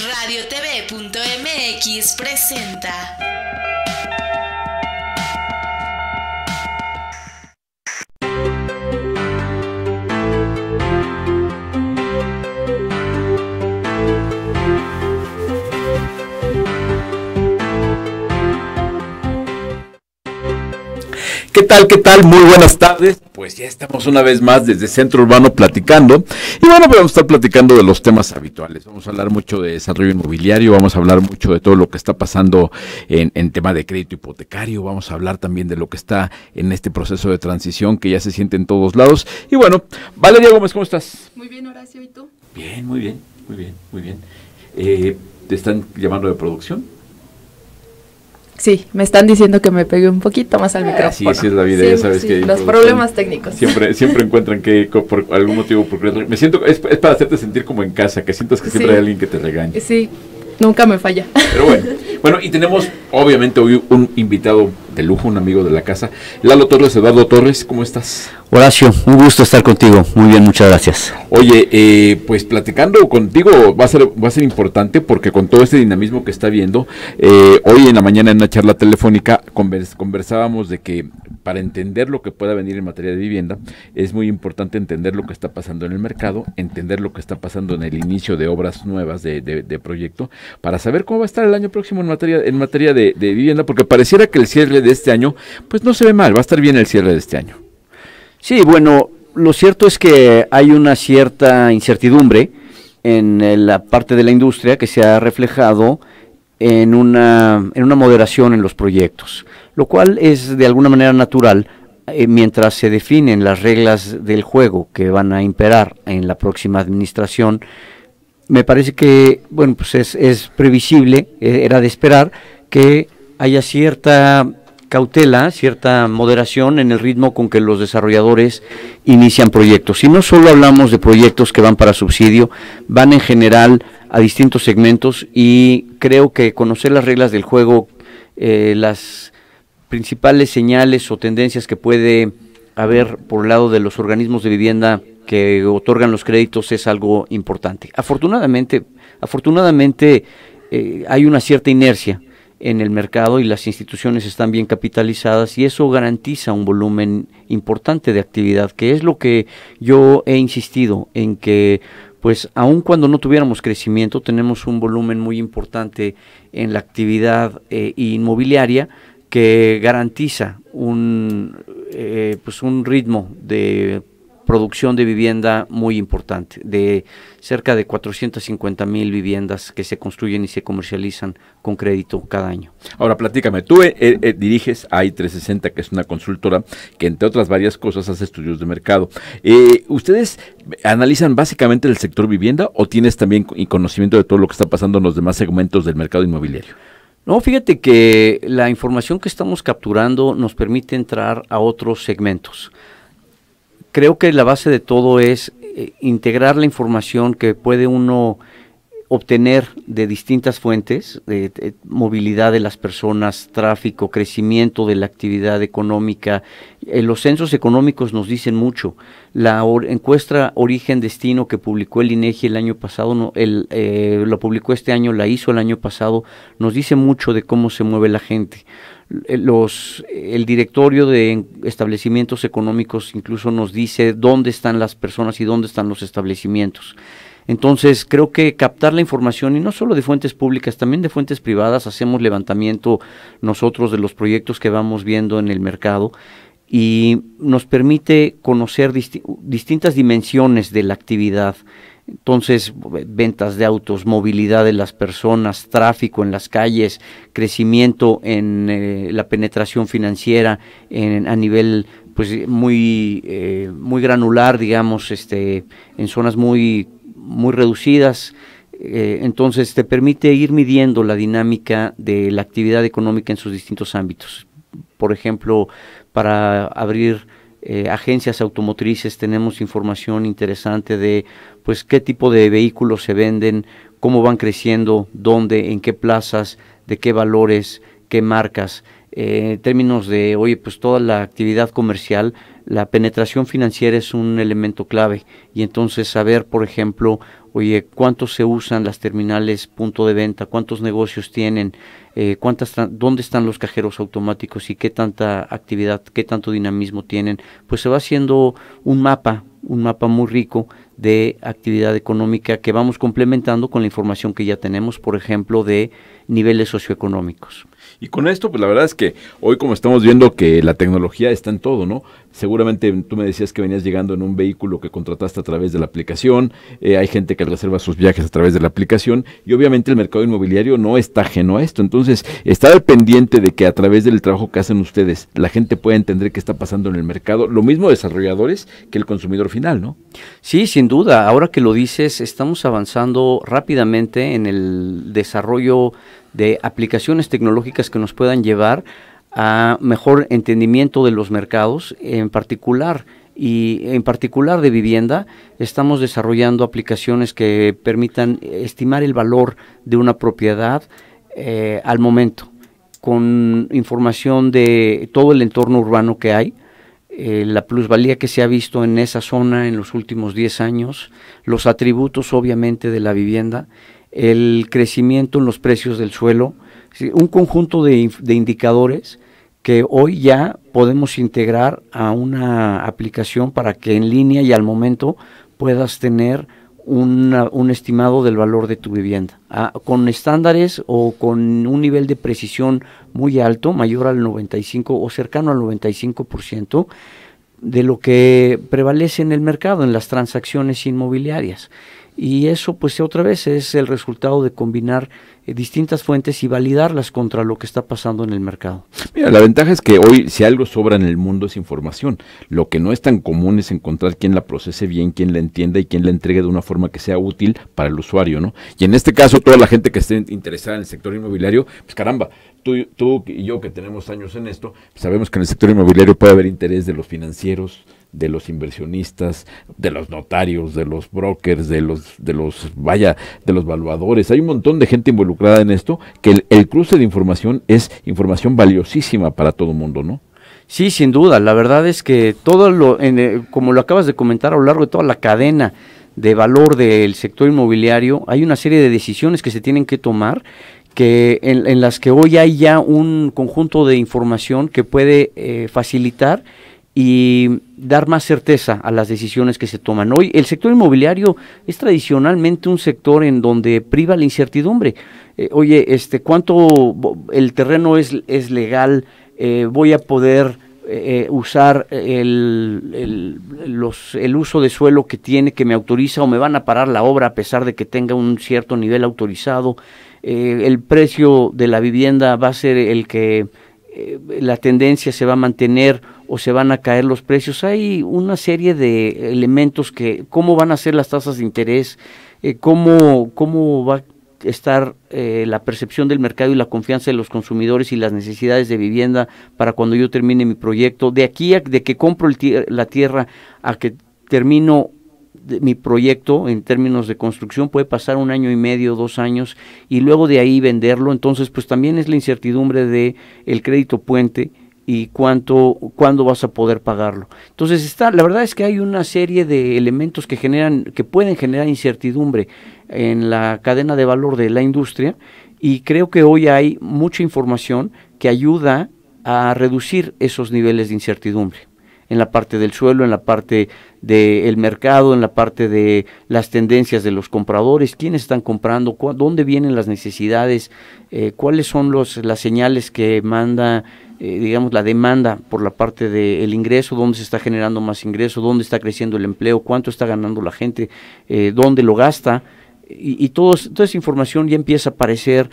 RadioTV.mx presenta. ¿Qué tal? ¿Qué tal? Muy buenas tardes. Pues ya estamos una vez más desde Centro Urbano platicando. Y bueno, vamos a estar platicando de los temas habituales. Vamos a hablar mucho de desarrollo inmobiliario, vamos a hablar mucho de todo lo que está pasando en tema de crédito hipotecario. Vamos a hablar también de lo que está en este proceso de transición que ya se siente en todos lados. Y bueno, Valeria Gómez, ¿cómo estás? Muy bien, Horacio, ¿y tú? Bien, muy bien, muy bien, muy bien. ¿Te están llamando de producción? Sí, me están diciendo que me pegue un poquito más al micrófono. Sí, es la vida, ya sabes que los problemas técnicos. Siempre encuentran que por algún motivo, me siento, es para hacerte sentir como en casa, que sientas que siempre hay alguien que te regañe. Sí, nunca me falla. Pero bueno, y tenemos obviamente hoy un invitado de lujo, un amigo de la casa, Lalo Torres, Eduardo Torres, ¿cómo estás? Horacio, un gusto estar contigo, muy bien, muchas gracias. Oye, pues platicando contigo va a ser importante porque con todo este dinamismo que está viendo, hoy en la mañana en una charla telefónica conversábamos de que para entender lo que pueda venir en materia de vivienda, es muy importante entender lo que está pasando en el mercado, entender lo que está pasando en el inicio de obras nuevas de proyecto, para saber cómo va a estar el año próximo en materia de vivienda, porque pareciera que el cierre de este año, pues no se ve mal, va a estar bien el cierre de este año. Sí, bueno, lo cierto es que hay una cierta incertidumbre en la parte de la industria que se ha reflejado en una moderación en los proyectos, lo cual es de alguna manera natural mientras se definen las reglas del juego que van a imperar en la próxima administración. Me parece que, bueno, pues es previsible, era de esperar que haya cierta cautela, cierta moderación en el ritmo con que los desarrolladores inician proyectos. Y no solo hablamos de proyectos que van para subsidio, van en general a distintos segmentos, y creo que conocer las reglas del juego, las principales señales o tendencias que puede haber por el lado de los organismos de vivienda que otorgan los créditos es algo importante. Afortunadamente hay una cierta inercia en el mercado y las instituciones están bien capitalizadas, y eso garantiza un volumen importante de actividad, que es lo que yo he insistido en que, pues aun cuando no tuviéramos crecimiento, tenemos un volumen muy importante en la actividad inmobiliaria que garantiza un ritmo de producción de vivienda muy importante, de cerca de 450,000 viviendas que se construyen y se comercializan con crédito cada año. Ahora platícame, tú diriges a i360, que es una consultora que entre otras varias cosas hace estudios de mercado. ¿Ustedes analizan básicamente el sector vivienda o tienes también conocimiento de todo lo que está pasando en los demás segmentos del mercado inmobiliario? No, fíjate que la información que estamos capturando nos permite entrar a otros segmentos. Creo que la base de todo es integrar la información que puede uno obtener de distintas fuentes, de movilidad de las personas, tráfico, crecimiento de la actividad económica. Los censos económicos nos dicen mucho. La encuesta Origen-Destino que publicó el INEGI el año pasado, lo publicó este año, la hizo el año pasado, nos dice mucho de cómo se mueve la gente. El directorio de establecimientos económicos incluso nos dice dónde están las personas y dónde están los establecimientos. Entonces creo que captar la información, y no solo de fuentes públicas, también de fuentes privadas, hacemos levantamiento nosotros de los proyectos que vamos viendo en el mercado, y nos permite conocer distintas dimensiones de la actividad. Entonces, ventas de autos, movilidad de las personas, tráfico en las calles, crecimiento en la penetración financiera a nivel pues muy granular, digamos, en zonas muy reducidas. Entonces te permite ir midiendo la dinámica de la actividad económica en sus distintos ámbitos. Por ejemplo, para abrir agencias automotrices tenemos información interesante de pues qué tipo de vehículos se venden, cómo van creciendo, dónde, en qué plazas, de qué valores, qué marcas. en términos de, oye, pues toda la actividad comercial, la penetración financiera es un elemento clave, y entonces saber, por ejemplo, oye, cuántos se usan las terminales punto de venta, cuántos negocios tienen, dónde están los cajeros automáticos y qué tanta actividad, qué tanto dinamismo tienen, pues se va haciendo un mapa muy rico de actividad económica que vamos complementando con la información que ya tenemos, por ejemplo, de niveles socioeconómicos. Y con esto, pues la verdad es que hoy, como estamos viendo que la tecnología está en todo, ¿no? Seguramente tú me decías que venías llegando en un vehículo que contrataste a través de la aplicación, hay gente que reserva sus viajes a través de la aplicación, y obviamente el mercado inmobiliario no está ajeno a esto. Entonces, estar al pendiente de que a través del trabajo que hacen ustedes, la gente pueda entender qué está pasando en el mercado, lo mismo desarrolladores que el consumidor final, ¿no? Sí, sin duda. Ahora que lo dices, estamos avanzando rápidamente en el desarrollo de aplicaciones tecnológicas que nos puedan llevar a mejor entendimiento de los mercados, en particular de vivienda. Estamos desarrollando aplicaciones que permitan estimar el valor de una propiedad al momento, con información de todo el entorno urbano que hay, la plusvalía que se ha visto en esa zona en los últimos 10 años, los atributos obviamente de la vivienda, el crecimiento en los precios del suelo, un conjunto de indicadores que hoy ya podemos integrar a una aplicación para que en línea y al momento puedas tener un estimado del valor de tu vivienda, con estándares o con un nivel de precisión muy alto, mayor al 95 o cercano al 95% de lo que prevalece en el mercado, en las transacciones inmobiliarias. Y eso, pues otra vez, es el resultado de combinar distintas fuentes y validarlas contra lo que está pasando en el mercado. Mira, la ventaja es que hoy, si algo sobra en el mundo, es información. Lo que no es tan común es encontrar quién la procese bien, quién la entienda y quién la entregue de una forma que sea útil para el usuario, ¿no? Y en este caso, toda la gente que esté interesada en el sector inmobiliario, pues caramba, tú y yo que tenemos años en esto, pues sabemos que en el sector inmobiliario puede haber interés de los financieros, de los inversionistas, de los notarios, de los brokers, de los valuadores. Hay un montón de gente involucrada en esto, que el cruce de información es información valiosísima para todo el mundo, ¿no? Sí, sin duda. La verdad es que como lo acabas de comentar, a lo largo de toda la cadena de valor del sector inmobiliario, hay una serie de decisiones que se tienen que tomar, que en las que hoy hay ya un conjunto de información que puede facilitar y dar más certeza a las decisiones que se toman. Hoy el sector inmobiliario es tradicionalmente un sector en donde priva la incertidumbre. Oye, ¿cuánto el terreno es legal? ¿Voy a poder usar el uso de suelo que me autoriza, o me van a parar la obra a pesar de que tenga un cierto nivel autorizado? El precio de la vivienda va a ser el que la tendencia se va a mantener o se van a caer los precios. Hay una serie de elementos cómo van a ser las tasas de interés, cómo va a estar la percepción del mercado y la confianza de los consumidores y las necesidades de vivienda para cuando yo termine mi proyecto. De aquí de que compro la tierra a que termino mi proyecto en términos de construcción puede pasar 1 año y medio, 2 años, y luego de ahí venderlo. Entonces pues también es la incertidumbre de el crédito puente y cuándo vas a poder pagarlo. Entonces la verdad es que hay una serie de elementos que pueden generar incertidumbre en la cadena de valor de la industria, y creo que hoy hay mucha información que ayuda a reducir esos niveles de incertidumbre en la parte del suelo, en la parte del mercado, en la parte de las tendencias de los compradores, quiénes están comprando, dónde vienen las necesidades, cuáles son las señales que manda la demanda por la parte del ingreso, dónde se está generando más ingreso, dónde está creciendo el empleo, cuánto está ganando la gente, dónde lo gasta, y toda esa información ya empieza a aparecer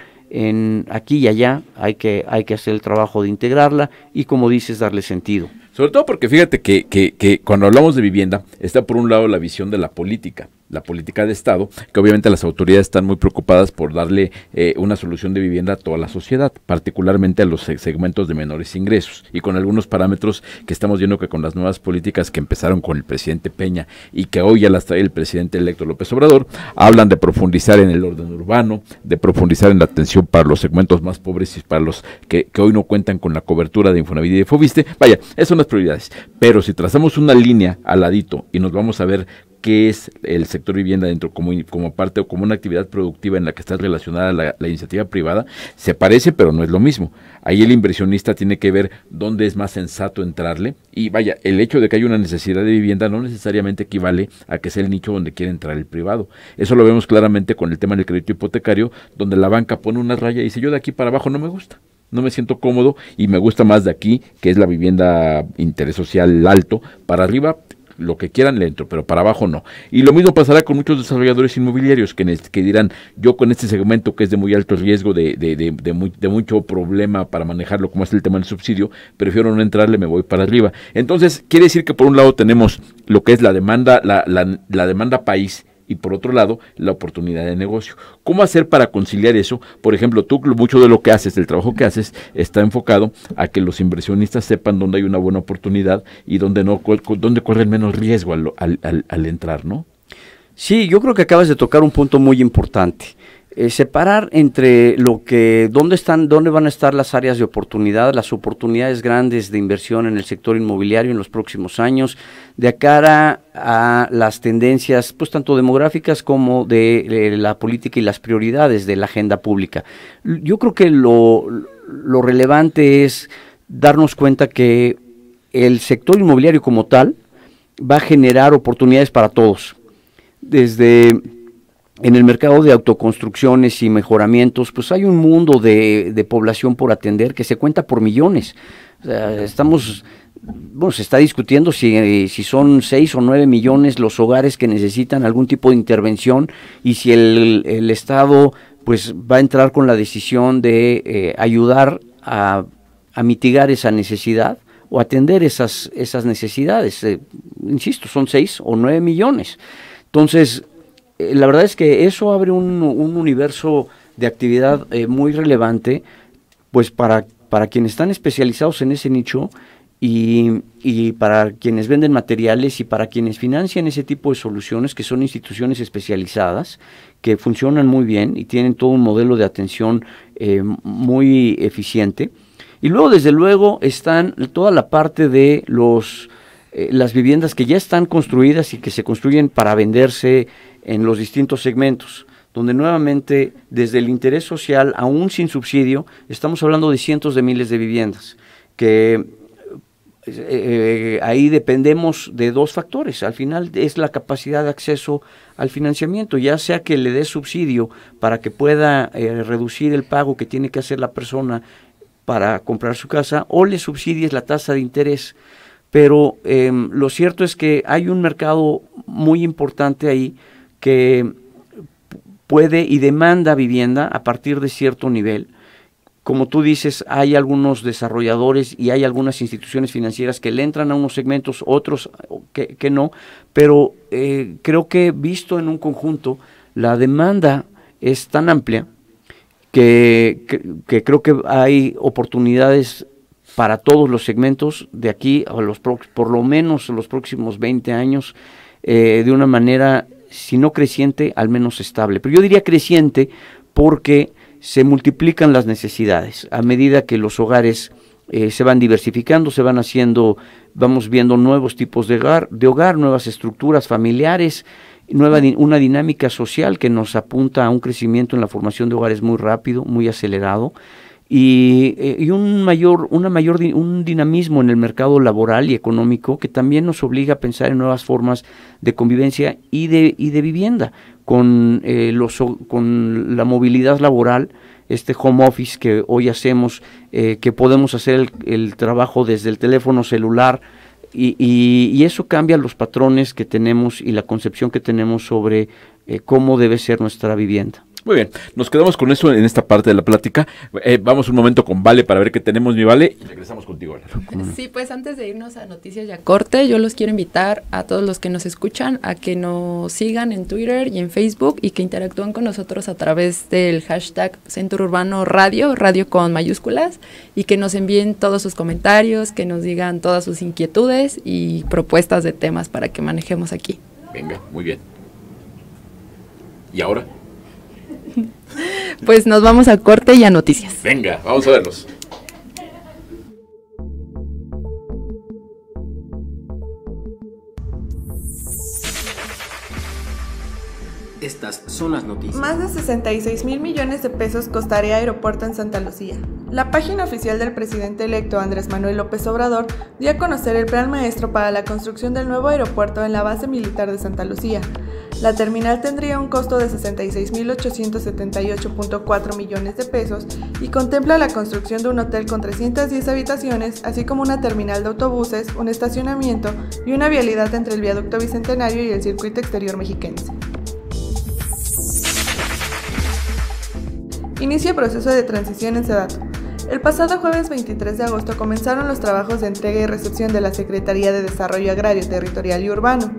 aquí y allá. Hay que hacer el trabajo de integrarla y, como dices, darle sentido. Sobre todo porque fíjate que cuando hablamos de vivienda, está por un lado la visión de la política la política de Estado, que obviamente las autoridades están muy preocupadas por darle una solución de vivienda a toda la sociedad, particularmente a los segmentos de menores ingresos, y con algunos parámetros que estamos viendo que con las nuevas políticas que empezaron con el presidente Peña y que hoy ya las trae el presidente electo López Obrador, hablan de profundizar en el orden urbano, de profundizar en la atención para los segmentos más pobres y para los que hoy no cuentan con la cobertura de Infonavit y de Foviste. Vaya, esas son las prioridades, pero si trazamos una línea al ladito y nos vamos a ver qué es el sector vivienda dentro como parte o como una actividad productiva en la que está relacionada la iniciativa privada, se parece pero no es lo mismo. Ahí el inversionista tiene que ver dónde es más sensato entrarle, y vaya, el hecho de que haya una necesidad de vivienda no necesariamente equivale a que sea el nicho donde quiere entrar el privado. Eso lo vemos claramente con el tema del crédito hipotecario, donde la banca pone una raya y dice: yo de aquí para abajo no me gusta, no me siento cómodo y me gusta más de aquí, que es la vivienda interés social alto, para arriba lo que quieran le entro, pero para abajo no. Y lo mismo pasará con muchos desarrolladores inmobiliarios que dirán: yo con este segmento que es de muy alto riesgo, de mucho problema para manejarlo, como es el tema del subsidio, prefiero no entrarle, me voy para arriba. Entonces, quiere decir que por un lado tenemos lo que es la demanda, la demanda país, y por otro lado, la oportunidad de negocio. ¿Cómo hacer para conciliar eso? Por ejemplo, tú, mucho de lo que haces, del trabajo que haces, está enfocado a que los inversionistas sepan dónde hay una buena oportunidad y dónde corren menos riesgo al entrar, ¿no? Sí, yo creo que acabas de tocar un punto muy importante. Separar entre dónde van a estar las áreas de oportunidad, las oportunidades grandes de inversión en el sector inmobiliario en los próximos años, de cara a las tendencias, pues tanto demográficas como de la política y las prioridades de la agenda pública. Yo creo que lo relevante es darnos cuenta que el sector inmobiliario como tal va a generar oportunidades para todos, desde en el mercado de autoconstrucciones y mejoramientos, pues hay un mundo de población por atender que se cuenta por millones. O sea, se está discutiendo si son 6 o 9 millones los hogares que necesitan algún tipo de intervención, y si el Estado pues va a entrar con la decisión de ayudar a mitigar esa necesidad o atender esas necesidades. Insisto, son 6 o 9 millones. Entonces, la verdad es que eso abre un universo de actividad muy relevante, pues para quienes están especializados en ese nicho, y para quienes venden materiales y para quienes financian ese tipo de soluciones, que son instituciones especializadas que funcionan muy bien y tienen todo un modelo de atención muy eficiente. Y luego, desde luego, están toda la parte de las viviendas que ya están construidas y que se construyen para venderse en los distintos segmentos, donde nuevamente desde el interés social, aún sin subsidio, estamos hablando de cientos de miles de viviendas, que ahí dependemos de dos factores. Al final es la capacidad de acceso al financiamiento, ya sea que le dé subsidio para que pueda reducir el pago que tiene que hacer la persona para comprar su casa, o le subsidies la tasa de interés. Pero lo cierto es que hay un mercado muy importante ahí que puede y demanda vivienda a partir de cierto nivel. Como tú dices, hay algunos desarrolladores y hay algunas instituciones financieras que le entran a unos segmentos, otros que no, pero creo que visto en un conjunto, la demanda es tan amplia que creo que hay oportunidades para todos los segmentos de aquí a por lo menos los próximos 20 años, de una manera, si no creciente, al menos estable. Pero yo diría creciente porque se multiplican las necesidades a medida que los hogares se van diversificando, vamos viendo nuevos tipos de hogar, nuevas estructuras familiares, una dinámica social que nos apunta a un crecimiento en la formación de hogares muy rápido, muy acelerado, y un dinamismo en el mercado laboral y económico que también nos obliga a pensar en nuevas formas de convivencia y de vivienda, con la movilidad laboral, este home office que hoy hacemos, que podemos hacer el trabajo desde el teléfono celular, y eso cambia los patrones que tenemos y la concepción que tenemos sobre cómo debe ser nuestra vivienda. Muy bien, nos quedamos con eso en esta parte de la plática. Vamos un momento con Vale para ver qué tenemos, mi Vale, y regresamos contigo, Lalo. Sí, pues antes de irnos a Noticias y a Corte, yo los quiero invitar a todos los que nos escuchan a que nos sigan en Twitter y en Facebook y que interactúen con nosotros a través del hashtag Centro Urbano Radio, radio con mayúsculas, y que nos envíen todos sus comentarios, que nos digan todas sus inquietudes y propuestas de temas para que manejemos aquí. Venga, muy bien. ¿Y ahora? Pues nos vamos a Corte y a Noticias. Venga, vamos a verlos. Estas son las noticias. Más de 66,000 millones de pesos costaría aeropuerto en Santa Lucía. La página oficial del presidente electo Andrés Manuel López Obrador dio a conocer el plan maestro para la construcción del nuevo aeropuerto en la base militar de Santa Lucía. La terminal tendría un costo de 66,878.4 millones de pesos y contempla la construcción de un hotel con 310 habitaciones, así como una terminal de autobuses, un estacionamiento y una vialidad entre el viaducto Bicentenario y el circuito exterior mexiquense. Inicia proceso de transición en Sedato. El pasado jueves 23 de agosto comenzaron los trabajos de entrega y recepción de la Secretaría de Desarrollo Agrario, Territorial y Urbano.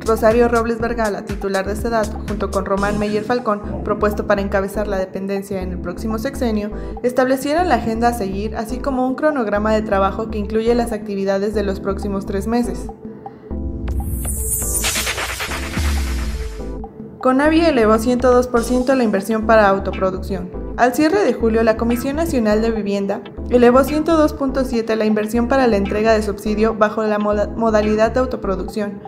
Rosario Robles Vergara, titular de Sedato, junto con Román Meyer Falcón, propuesto para encabezar la dependencia en el próximo sexenio, establecieron la agenda a seguir, así como un cronograma de trabajo que incluye las actividades de los próximos 3 meses. CONAVI elevó 102% la inversión para autoproducción. Al cierre de julio, la Comisión Nacional de Vivienda elevó 102.7% la inversión para la entrega de subsidio bajo la modalidad de autoproducción.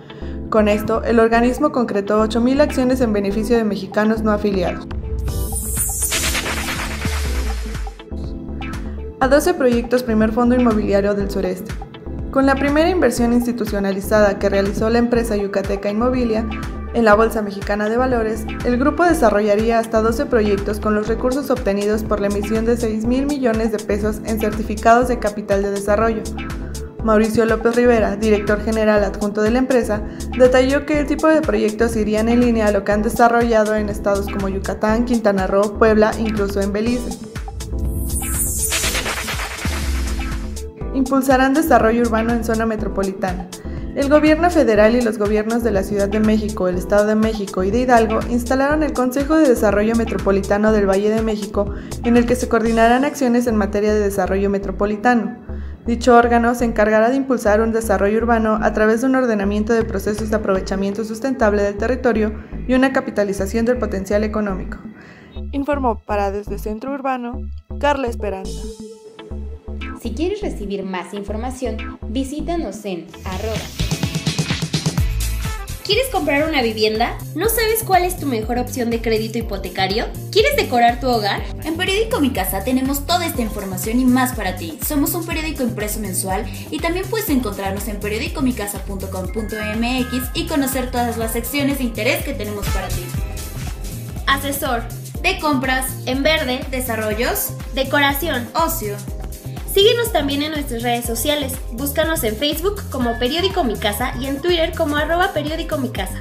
Con esto, el organismo concretó 8,000 acciones en beneficio de mexicanos no afiliados. A 12 proyectos Primer Fondo Inmobiliario del Sureste. Con la primera inversión institucionalizada que realizó la empresa yucateca Inmobilia en la Bolsa Mexicana de Valores, el grupo desarrollaría hasta 12 proyectos con los recursos obtenidos por la emisión de 6,000 millones de pesos en certificados de capital de desarrollo. Mauricio López Rivera, director general adjunto de la empresa, detalló que el tipo de proyectos irían en línea a lo que han desarrollado en estados como Yucatán, Quintana Roo, Puebla, incluso en Belice. Impulsarán desarrollo urbano en zona metropolitana. El gobierno federal y los gobiernos de la Ciudad de México, el Estado de México y de Hidalgo instalaron el Consejo de Desarrollo Metropolitano del Valle de México, en el que se coordinarán acciones en materia de desarrollo metropolitano. Dicho órgano se encargará de impulsar un desarrollo urbano a través de un ordenamiento de procesos de aprovechamiento sustentable del territorio y una capitalización del potencial económico. Informó para Desde Centro Urbano, Carla Esperanza. Si quieres recibir más información, visítanos en @. ¿Quieres comprar una vivienda? ¿No sabes cuál es tu mejor opción de crédito hipotecario? ¿Quieres decorar tu hogar? En Periódico Mi Casa tenemos toda esta información y más para ti. Somos un periódico impreso mensual y también puedes encontrarnos en periodicomicasa.com.mx y conocer todas las secciones de interés que tenemos para ti. Asesor De compras, en verde, desarrollos, decoración. ocio. Síguenos también en nuestras redes sociales. Búscanos en Facebook como Periódico Mi Casa y en Twitter como @Periódico Mi Casa.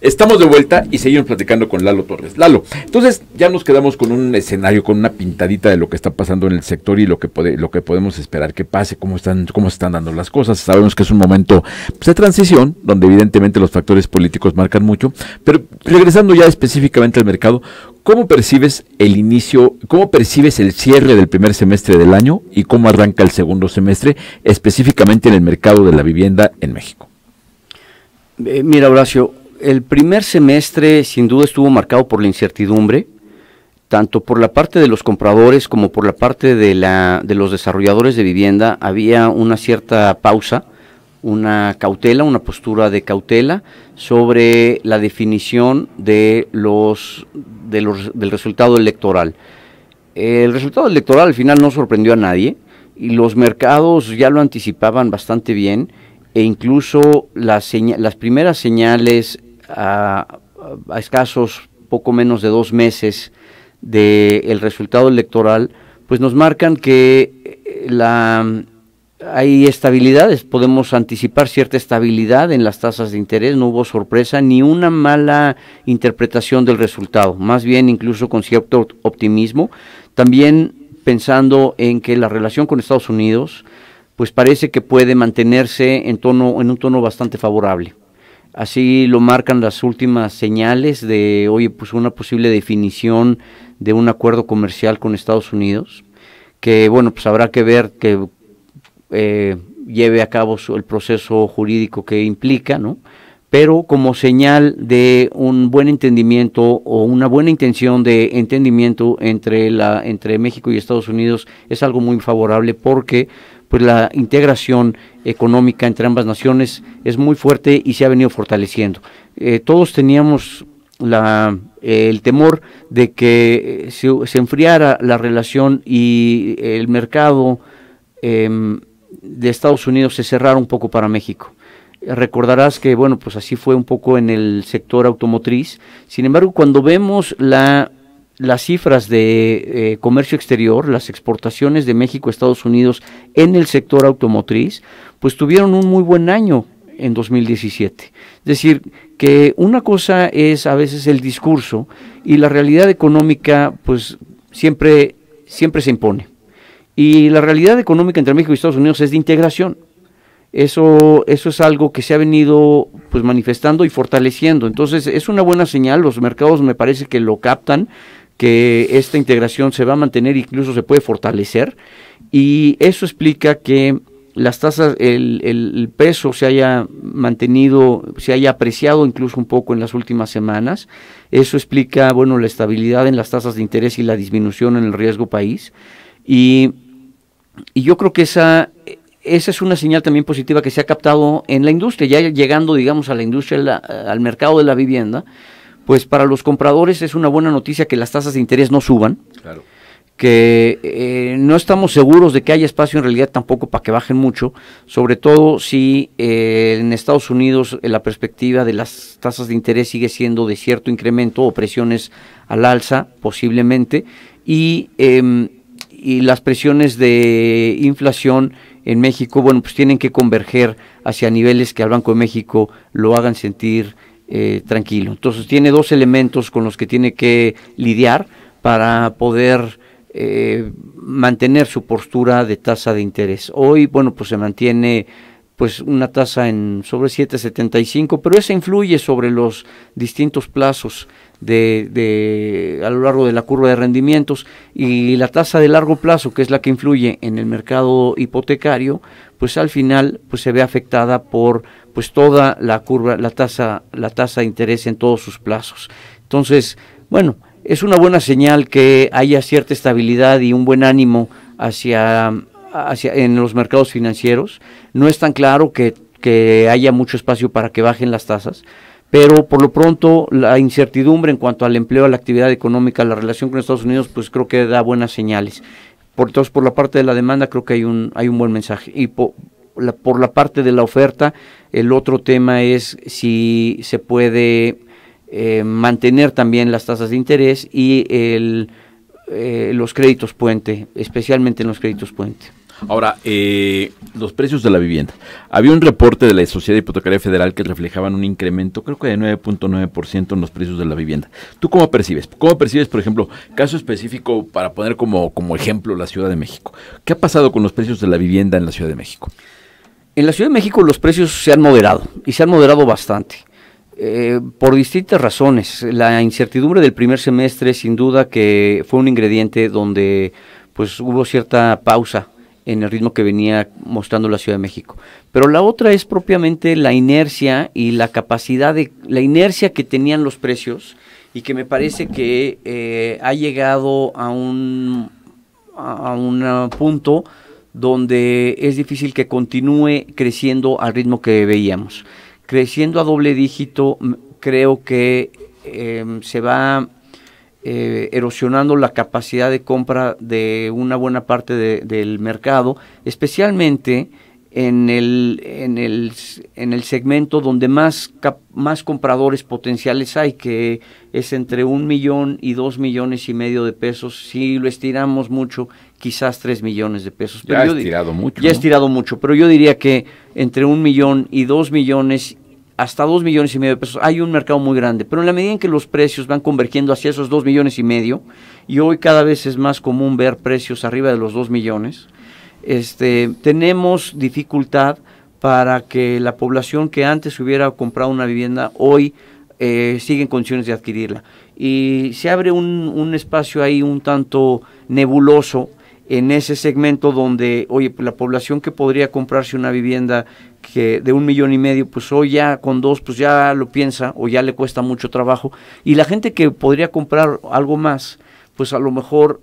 Estamos de vuelta y seguimos platicando con Lalo Torres. Lalo, entonces ya nos quedamos con un escenario, con una pintadita de lo que está pasando en el sector y lo que podemos esperar que pase, cómo se están dando las cosas. Sabemos que es un momento pues, de transición, donde evidentemente los factores políticos marcan mucho, pero regresando ya específicamente al mercado, ¿cómo percibes el inicio, cómo percibes el cierre del primer semestre del año y cómo arranca el segundo semestre, específicamente en el mercado de la vivienda en México? Mira, Horacio, el primer semestre sin duda estuvo marcado por la incertidumbre, tanto por la parte de los compradores como por la parte de los desarrolladores de vivienda. Había una cierta pausa, una cautela, una postura de cautela sobre la definición del resultado electoral. El resultado electoral al final no sorprendió a nadie y los mercados ya lo anticipaban bastante bien, e incluso las primeras señales a escasos poco menos de 2 meses del resultado electoral, pues nos marcan que hay estabilidades, podemos anticipar cierta estabilidad en las tasas de interés, no hubo sorpresa ni una mala interpretación del resultado, más bien incluso con cierto optimismo, también pensando en que la relación con Estados Unidos pues parece que puede mantenerse en un tono bastante favorable. Así lo marcan las últimas señales de, oye, pues una posible definición de un acuerdo comercial con Estados Unidos, que bueno, pues habrá que ver que lleve a cabo el proceso jurídico que implica, ¿no? Pero como señal de un buen entendimiento o una buena intención de entendimiento entre México y Estados Unidos es algo muy favorable porque pues la integración económica entre ambas naciones es muy fuerte y se ha venido fortaleciendo. Todos teníamos el temor de que se enfriara la relación y el mercado de Estados Unidos se cerrara un poco para México. Recordarás que, bueno, pues así fue un poco en el sector automotriz. Sin embargo, cuando vemos las cifras de comercio exterior, las exportaciones de México a Estados Unidos en el sector automotriz, pues tuvieron un muy buen año en 2017. Es decir, que una cosa es a veces el discurso y la realidad económica pues siempre se impone. Y la realidad económica entre México y Estados Unidos es de integración. Eso es algo que se ha venido pues manifestando y fortaleciendo. Entonces es una buena señal, los mercados me parece que lo captan, que esta integración se va a mantener, incluso se puede fortalecer, y eso explica que las tasas, el peso se haya mantenido, se haya apreciado incluso un poco en las últimas semanas. Eso explica, bueno, la estabilidad en las tasas de interés y la disminución en el riesgo país, y yo creo que esa es una señal también positiva que se ha captado en la industria, ya llegando, digamos, a la industria, al mercado de la vivienda. Pues para los compradores es una buena noticia que las tasas de interés no suban, claro, que no estamos seguros de que haya espacio en realidad tampoco para que bajen mucho, sobre todo si en Estados Unidos la perspectiva de las tasas de interés sigue siendo de cierto incremento o presiones al alza posiblemente, y las presiones de inflación en México, bueno, pues tienen que converger hacia niveles que al Banco de México lo hagan sentir tranquilo. Entonces tiene dos elementos con los que tiene que lidiar para poder mantener su postura de tasa de interés. Hoy, bueno, pues se mantiene pues una tasa sobre 7.75, pero esa influye sobre los distintos plazos a lo largo de la curva de rendimientos, y la tasa de largo plazo, que es la que influye en el mercado hipotecario, pues al final pues se ve afectada por pues toda la curva, la tasa de interés en todos sus plazos. Entonces, bueno, es una buena señal que haya cierta estabilidad y un buen ánimo en los mercados financieros. No es tan claro que haya mucho espacio para que bajen las tasas, pero por lo pronto la incertidumbre en cuanto al empleo, a la actividad económica, la relación con Estados Unidos, pues creo que da buenas señales. Entonces, por la parte de la demanda creo que hay un buen mensaje, y por la parte de la oferta, el otro tema es si se puede mantener también las tasas de interés y los créditos puente, especialmente en los créditos puente. Ahora, los precios de la vivienda. Había un reporte de la Sociedad Hipotecaria Federal que reflejaban un incremento, creo que de 9.9% en los precios de la vivienda. ¿Tú cómo percibes? ¿Cómo percibes, por ejemplo, caso específico para poner como ejemplo la Ciudad de México? ¿Qué ha pasado con los precios de la vivienda en la Ciudad de México? En la Ciudad de México los precios se han moderado, y se han moderado bastante. Por distintas razones. La incertidumbre del primer semestre sin duda que fue un ingrediente donde pues hubo cierta pausa en el ritmo que venía mostrando la Ciudad de México. Pero la otra es propiamente la inercia y la capacidad la inercia que tenían los precios, y que me parece que ha llegado a un punto donde es difícil que continúe creciendo al ritmo que veíamos. Creciendo a doble dígito, creo que se va erosionando la capacidad de compra de una buena parte del mercado, especialmente en el segmento donde más compradores potenciales hay, que es entre 1 millón y 2,5 millones de pesos. Si lo estiramos mucho, quizás 3 millones de pesos. Ya Pero has tirado mucho. Ya ¿no? has tirado mucho, pero yo diría que entre 1 millón y 2 millones, hasta 2 millones y medio de pesos, hay un mercado muy grande. Pero en la medida en que los precios van convergiendo hacia esos 2 millones y medio, y hoy cada vez es más común ver precios arriba de los 2 millones, tenemos dificultad para que la población que antes hubiera comprado una vivienda, hoy sigue en condiciones de adquirirla. Y se abre un espacio ahí un tanto nebuloso en ese segmento donde, oye, pues la población que podría comprarse una vivienda que de 1,5 millones, pues hoy ya con 2, pues ya lo piensa o ya le cuesta mucho trabajo. Y la gente que podría comprar algo más, pues a lo mejor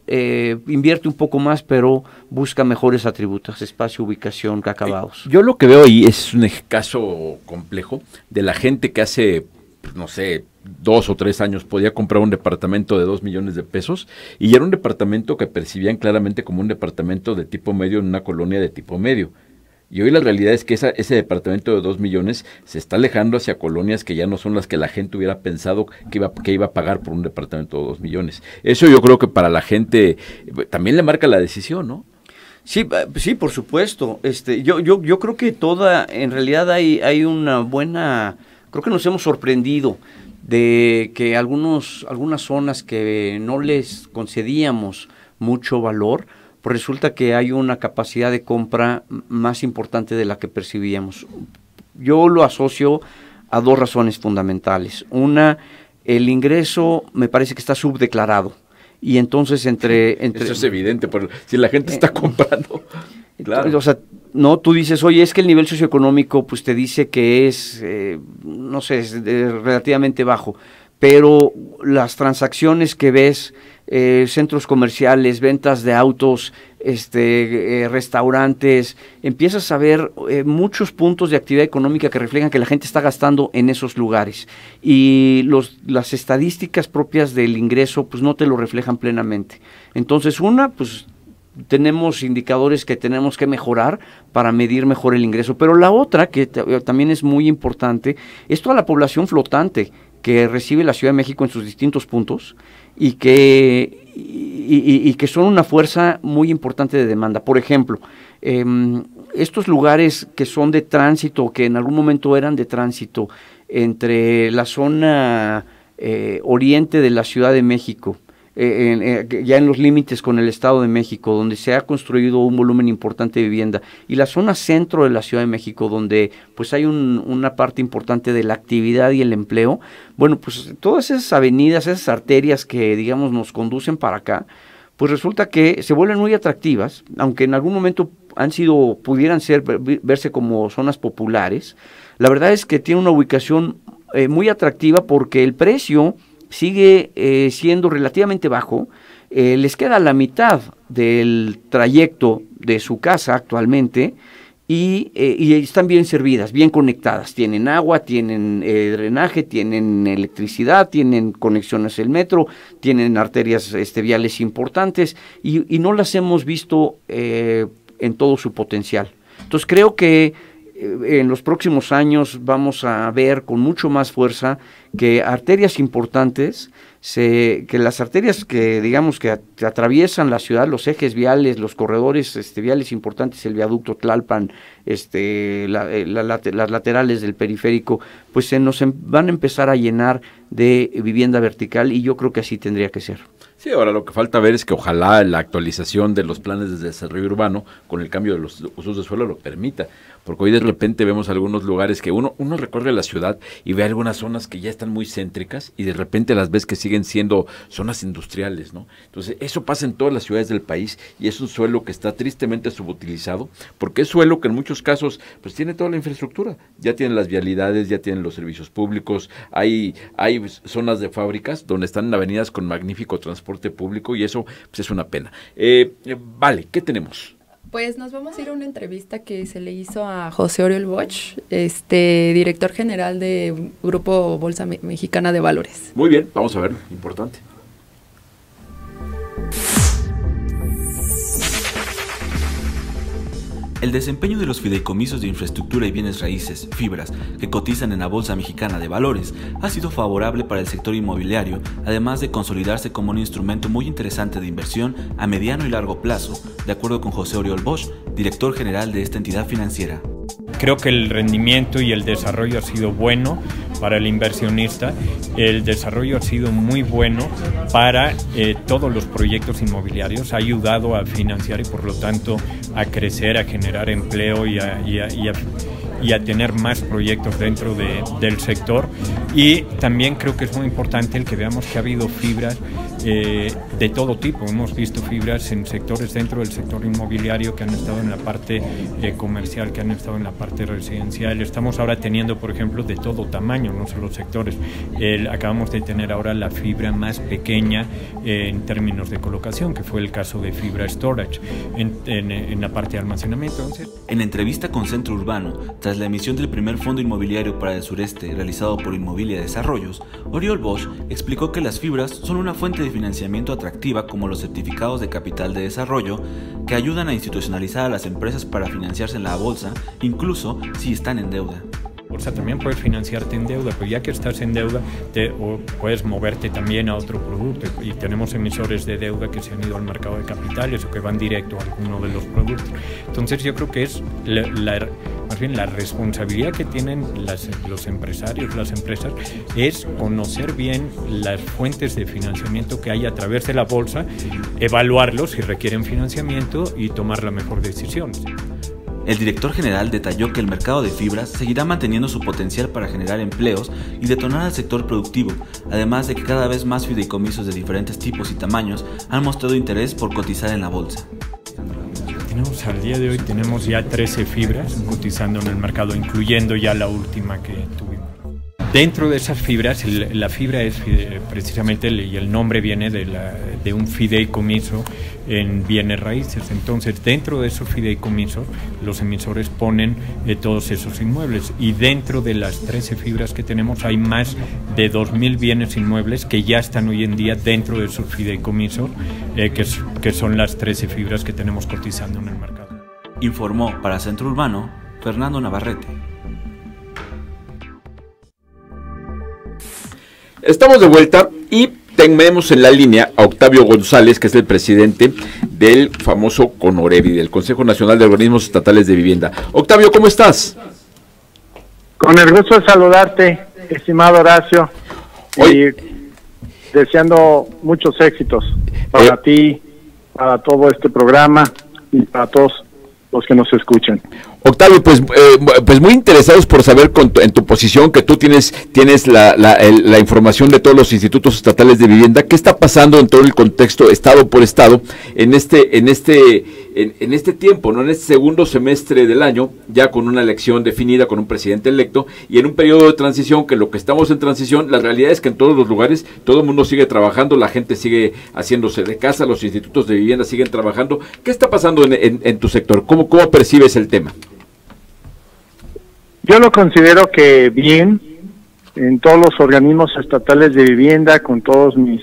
invierte un poco más, pero busca mejores atributos, espacio, ubicación, acabados. Yo lo que veo ahí es un caso complejo de la gente que hace, pues, no sé, 2 o 3 años podía comprar un departamento de 2 millones de pesos y era un departamento que percibían claramente como un departamento de tipo medio en una colonia de tipo medio. Y hoy la realidad es que ese departamento de 2 millones se está alejando hacia colonias que ya no son las que la gente hubiera pensado que iba a pagar por un departamento de 2 millones. Eso yo creo que para la gente también le marca la decisión, ¿no? Sí, por supuesto. Yo creo que en realidad hay una buena, creo que nos hemos sorprendido de que algunas zonas que no les concedíamos mucho valor, pues resulta que hay una capacidad de compra más importante de la que percibíamos. Yo lo asocio a 2 razones fundamentales. Una, el ingreso me parece que está subdeclarado. Y entonces Eso es evidente, pero si la gente está comprando, claro. O sea, no, tú dices, oye, es que el nivel socioeconómico pues te dice que es, no sé, es relativamente bajo, pero las transacciones que ves, centros comerciales, ventas de autos, restaurantes, empiezas a ver muchos puntos de actividad económica que reflejan que la gente está gastando en esos lugares y las estadísticas propias del ingreso pues no te lo reflejan plenamente. Entonces pues tenemos indicadores que tenemos que mejorar para medir mejor el ingreso, pero la otra que también es muy importante es toda la población flotante que recibe la Ciudad de México en sus distintos puntos y que son una fuerza muy importante de demanda. Por ejemplo, estos lugares que son de tránsito, que en algún momento eran de tránsito, entre la zona oriente de la Ciudad de México, ya en los límites con el Estado de México, donde se ha construido un volumen importante de vivienda, y la zona centro de la Ciudad de México, donde pues hay una parte importante de la actividad y el empleo. Bueno, pues todas esas avenidas, esas arterias que digamos nos conducen para acá, pues resulta que se vuelven muy atractivas, aunque en algún momento pudieran verse como zonas populares. La verdad es que tiene una ubicación muy atractiva porque el precio sigue siendo relativamente bajo, les queda la mitad del trayecto de su casa actualmente y están bien servidas, bien conectadas, tienen agua, tienen drenaje, tienen electricidad, tienen conexiones al metro, tienen arterias viales importantes y no las hemos visto en todo su potencial. Entonces creo que en los próximos años vamos a ver con mucho más fuerza que arterias importantes, que las arterias que digamos que atraviesan la ciudad, los ejes viales, los corredores viales importantes, el viaducto Tlalpan, las laterales del periférico, pues se nos van a empezar a llenar de vivienda vertical y yo creo que así tendría que ser. Sí, ahora lo que falta ver es que ojalá la actualización de los planes de desarrollo urbano con el cambio de los usos de suelo lo permita, porque hoy de repente vemos algunos lugares que uno recorre la ciudad y ve algunas zonas que ya están muy céntricas y de repente las ves que siguen siendo zonas industriales, ¿no? Entonces eso pasa en todas las ciudades del país y es un suelo que está tristemente subutilizado, porque es suelo que en muchos casos pues tiene toda la infraestructura, ya tienen las vialidades, ya tienen los servicios públicos, hay zonas de fábricas donde están en avenidas con magnífico transporte público y eso pues es una pena. Vale, ¿qué tenemos? Pues nos vamos a ir a una entrevista que se le hizo a José Oriol Bosch, director general de Grupo Bolsa Mexicana de Valores. Muy bien, vamos a ver, importante. El desempeño de los fideicomisos de infraestructura y bienes raíces, fibras, que cotizan en la Bolsa Mexicana de Valores, ha sido favorable para el sector inmobiliario, además de consolidarse como un instrumento muy interesante de inversión a mediano y largo plazo, de acuerdo con José Oriol Bosch, director general de esta entidad financiera. Creo que el rendimiento y el desarrollo ha sido bueno para el inversionista, el desarrollo ha sido muy bueno para todos los proyectos inmobiliarios, ha ayudado a financiar y por lo tanto a crecer, a generar empleo y a tener más proyectos dentro del sector. Y también creo que es muy importante el que veamos que ha habido fibras de todo tipo. Hemos visto fibras en sectores dentro del sector inmobiliario que han estado en la parte comercial, que han estado en la parte residencial. Estamos ahora teniendo, por ejemplo, de todo tamaño, no solo sectores. Acabamos de tener ahora la fibra más pequeña en términos de colocación, que fue el caso de fibra storage en la parte de almacenamiento. En entrevista con Centro Urbano, tras la emisión del primer fondo inmobiliario para el sureste realizado por Inmobilia Desarrollos, Oriol Bosch explicó que las fibras son una fuente de financiamiento atractiva como los certificados de capital de desarrollo que ayudan a institucionalizar a las empresas para financiarse en la bolsa, incluso si están en deuda. Bolsa también puedes financiarte en deuda, pero ya que estás en deuda puedes moverte también a otro producto y tenemos emisores de deuda que se han ido al mercado de capitales o que van directo a alguno de los productos. Entonces yo creo que es más bien la responsabilidad que tienen los empresarios, las empresas, es conocer bien las fuentes de financiamiento que hay a través de la bolsa, evaluarlos si requieren financiamiento y tomar la mejor decisión. El director general detalló que el mercado de fibras seguirá manteniendo su potencial para generar empleos y detonar al sector productivo, además de que cada vez más fideicomisos de diferentes tipos y tamaños han mostrado interés por cotizar en la bolsa. Al día de hoy tenemos ya 13 fibras cotizando en el mercado, incluyendo ya la última que tuvimos. Dentro de esas fibras, la fibra es precisamente, y el nombre viene de un fideicomiso en bienes raíces. Entonces, dentro de esos fideicomisos, los emisores ponen todos esos inmuebles. Y dentro de las 13 fibras que tenemos, hay más de 2.000 bienes inmuebles que ya están hoy en día dentro de esos fideicomisos, que son las 13 fibras que tenemos cotizando en el mercado. Informó para Centro Urbano, Fernando Navarrete. Estamos de vuelta y tenemos en la línea a Octavio González, que es el presidente del famoso CONOREVI, del Consejo Nacional de Organismos Estatales de Vivienda. Octavio, ¿cómo estás? Con el gusto de saludarte, estimado Horacio, y deseando muchos éxitos para ti, para todo este programa y para todos los que nos escuchan. Octavio, pues muy interesados por saber en tu posición, que tú tienes la información de todos los institutos estatales de vivienda, qué está pasando en todo el contexto estado por estado en este tiempo, ¿no? En este segundo semestre del año, ya con una elección definida, con un presidente electo y en un periodo de transición, que lo que estamos en transición, la realidad es que en todos los lugares todo el mundo sigue trabajando, la gente sigue haciéndose de casa, los institutos de vivienda siguen trabajando. ¿Qué está pasando en tu sector? ¿Cómo percibes el tema? Yo lo considero que bien, en todos los organismos estatales de vivienda, con todos mis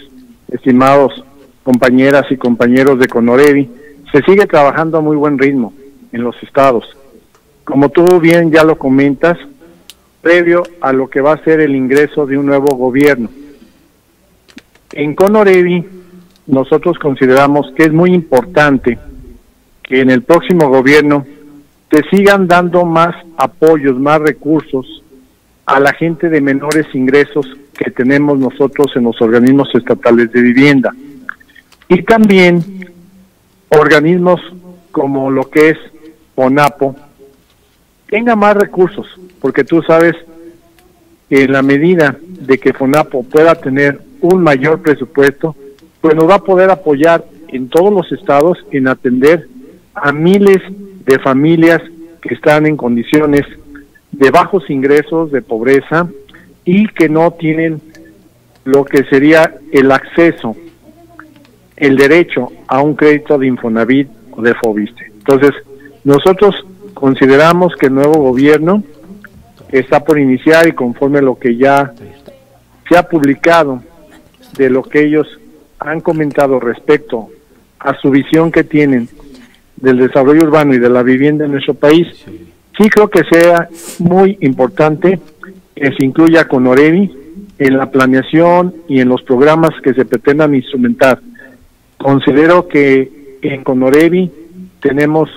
estimados compañeras y compañeros de CONOREVI, se sigue trabajando a muy buen ritmo en los estados. Como tú bien ya lo comentas, previo a lo que va a ser el ingreso de un nuevo gobierno. En CONOREVI, nosotros consideramos que es muy importante que en el próximo gobierno te sigan dando más apoyos, más recursos a la gente de menores ingresos que tenemos nosotros en los organismos estatales de vivienda. Y también organismos como lo que es FONAPO tenga más recursos, porque tú sabes que en la medida de que FONAPO pueda tener un mayor presupuesto, pues nos va a poder apoyar en todos los estados en atender a miles de familias que están en condiciones de bajos ingresos, de pobreza, y que no tienen lo que sería el acceso, el derecho a un crédito de Infonavit o de Foviste. Entonces, nosotros consideramos que el nuevo gobierno está por iniciar, y conforme a lo que ya se ha publicado de lo que ellos han comentado respecto a su visión que tienen del desarrollo urbano y de la vivienda en nuestro país, sí creo que sea muy importante que se incluya a Conorevi en la planeación y en los programas que se pretendan instrumentar. Considero que en Conorevi tenemos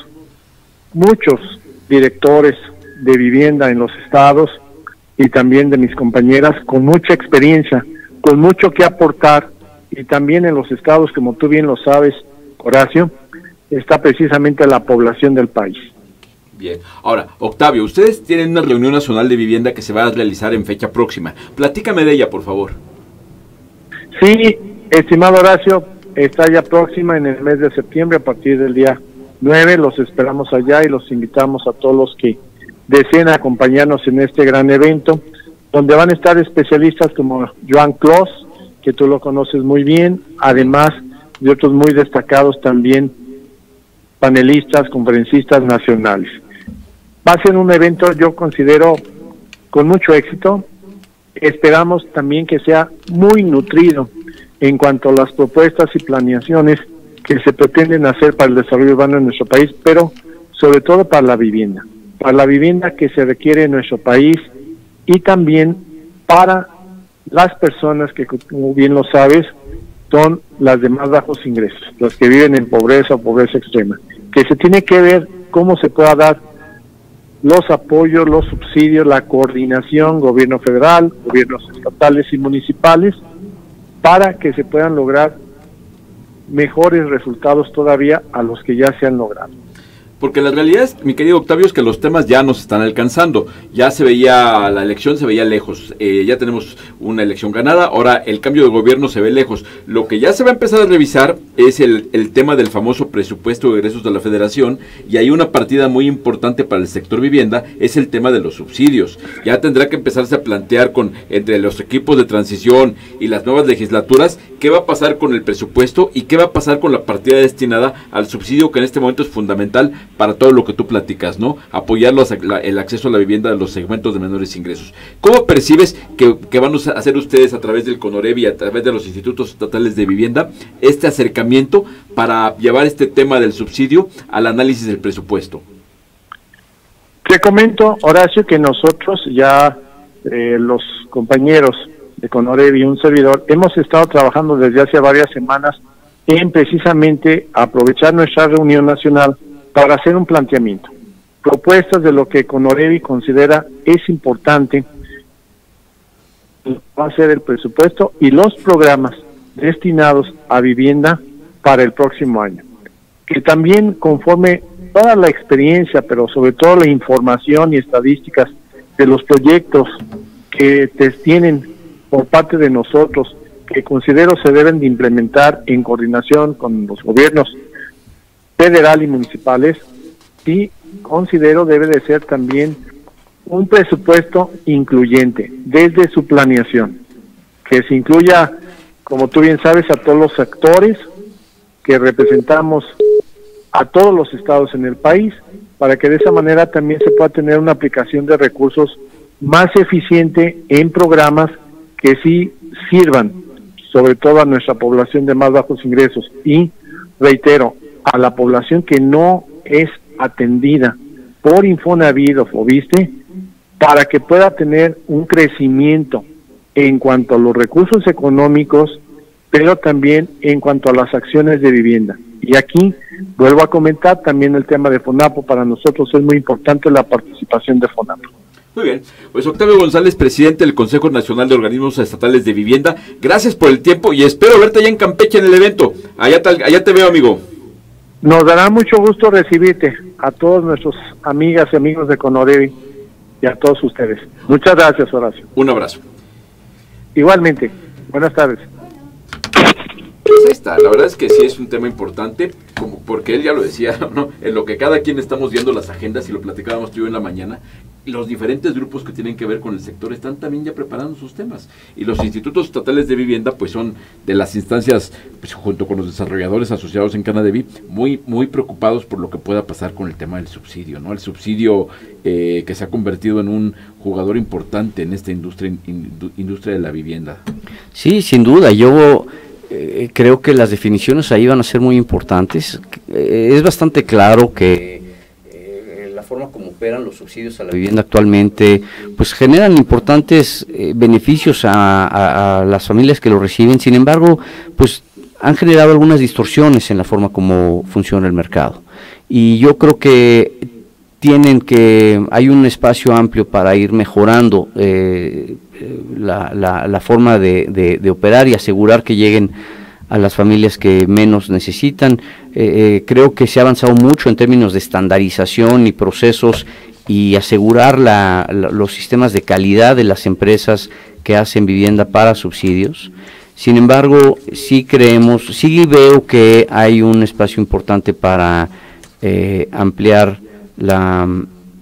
muchos directores de vivienda en los estados y también de mis compañeras con mucha experiencia, con mucho que aportar, y también en los estados, como tú bien lo sabes, Horacio, está precisamente la población del país. Bien. Ahora, Octavio, ustedes tienen una reunión nacional de vivienda que se va a realizar en fecha próxima. Platícame de ella, por favor. Sí, estimado Horacio, está ya próxima en el mes de septiembre, a partir del día 9. Los esperamos allá y los invitamos a todos los que deseen acompañarnos en este gran evento, donde van a estar especialistas como Joan Clos, que tú lo conoces muy bien, además de otros muy destacados también panelistas, conferencistas nacionales. Va a ser un evento, yo considero, con mucho éxito. Esperamos también que sea muy nutrido en cuanto a las propuestas y planeaciones que se pretenden hacer para el desarrollo urbano en nuestro país, pero sobre todo para la vivienda que se requiere en nuestro país, y también para las personas que, como bien lo sabes, son las de más bajos ingresos, las que viven en pobreza o pobreza extrema, que se tiene que ver cómo se pueda dar los apoyos, los subsidios, la coordinación, gobierno federal, gobiernos estatales y municipales, para que se puedan lograr mejores resultados todavía a los que ya se han logrado. Porque la realidad es, mi querido Octavio, es que los temas ya nos están alcanzando. Ya se veía, la elección se veía lejos. Ya tenemos una elección ganada, ahora el cambio de gobierno se ve lejos. Lo que ya se va a empezar a revisar es el tema del famoso presupuesto de egresos de la Federación, y hay una partida muy importante para el sector vivienda, es el tema de los subsidios. Ya tendrá que empezarse a plantear entre los equipos de transición y las nuevas legislaturas, qué va a pasar con el presupuesto y qué va a pasar con la partida destinada al subsidio, que en este momento es fundamental para todo lo que tú platicas, ¿no? Apoyar el acceso a la vivienda de los segmentos de menores ingresos. ¿Cómo percibes que van a hacer ustedes a través del Conorevi, a través de los institutos estatales de vivienda, este acercamiento para llevar este tema del subsidio al análisis del presupuesto? Te comento, Horacio, que nosotros ya, los compañeros de Conorevi y un servidor, hemos estado trabajando desde hace varias semanas en precisamente aprovechar nuestra reunión nacional para hacer un planteamiento, propuestas de lo que Conorevi considera es importante, va a ser el presupuesto y los programas destinados a vivienda para el próximo año, que también conforme toda la experiencia, pero sobre todo la información y estadísticas de los proyectos que tienen por parte de nosotros, que considero se deben de implementar en coordinación con los gobiernos federal y municipales, y considero debe de ser también un presupuesto incluyente desde su planeación, que se incluya, como tú bien sabes, a todos los sectores que representamos a todos los estados en el país, para que de esa manera también se pueda tener una aplicación de recursos más eficiente en programas que sí sirvan sobre todo a nuestra población de más bajos ingresos, y reitero, a la población que no es atendida por Infonavit o Foviste, para que pueda tener un crecimiento en cuanto a los recursos económicos, pero también en cuanto a las acciones de vivienda. Y aquí vuelvo a comentar también el tema de FONAPO. Para nosotros es muy importante la participación de FONAPO. Muy bien, pues Octavio González, presidente del Consejo Nacional de Organismos Estatales de Vivienda, gracias por el tiempo y espero verte allá en Campeche en el evento. Allá te veo, amigo. Nos dará mucho gusto recibirte, a todos nuestros amigas y amigos de Conorevi y a todos ustedes. Muchas gracias, Horacio. Un abrazo. Igualmente, buenas tardes. Pues ahí está, la verdad es que sí es un tema importante, como porque él ya lo decía, ¿no? En lo que cada quien estamos viendo las agendas, y lo platicábamos tú y yo en la mañana, los diferentes grupos que tienen que ver con el sector están también ya preparando sus temas, y los institutos estatales de vivienda pues son de las instancias, pues, junto con los desarrolladores asociados en Canadevi, muy preocupados por lo que pueda pasar con el tema del subsidio, ¿no? El subsidio que se ha convertido en un jugador importante en esta industria de la vivienda. Sí, sin duda, yo creo que las definiciones ahí van a ser muy importantes. es bastante claro que la forma como operan los subsidios a la vivienda actualmente, pues generan importantes beneficios a las familias que lo reciben. Sin embargo, pues han generado algunas distorsiones en la forma como funciona el mercado. Y yo creo que hay un espacio amplio para ir mejorando la forma de operar y asegurar que lleguen a las familias que menos necesitan. Creo que se ha avanzado mucho en términos de estandarización y procesos y asegurar los sistemas de calidad de las empresas que hacen vivienda para subsidios. Sin embargo, sí veo que hay un espacio importante para ampliar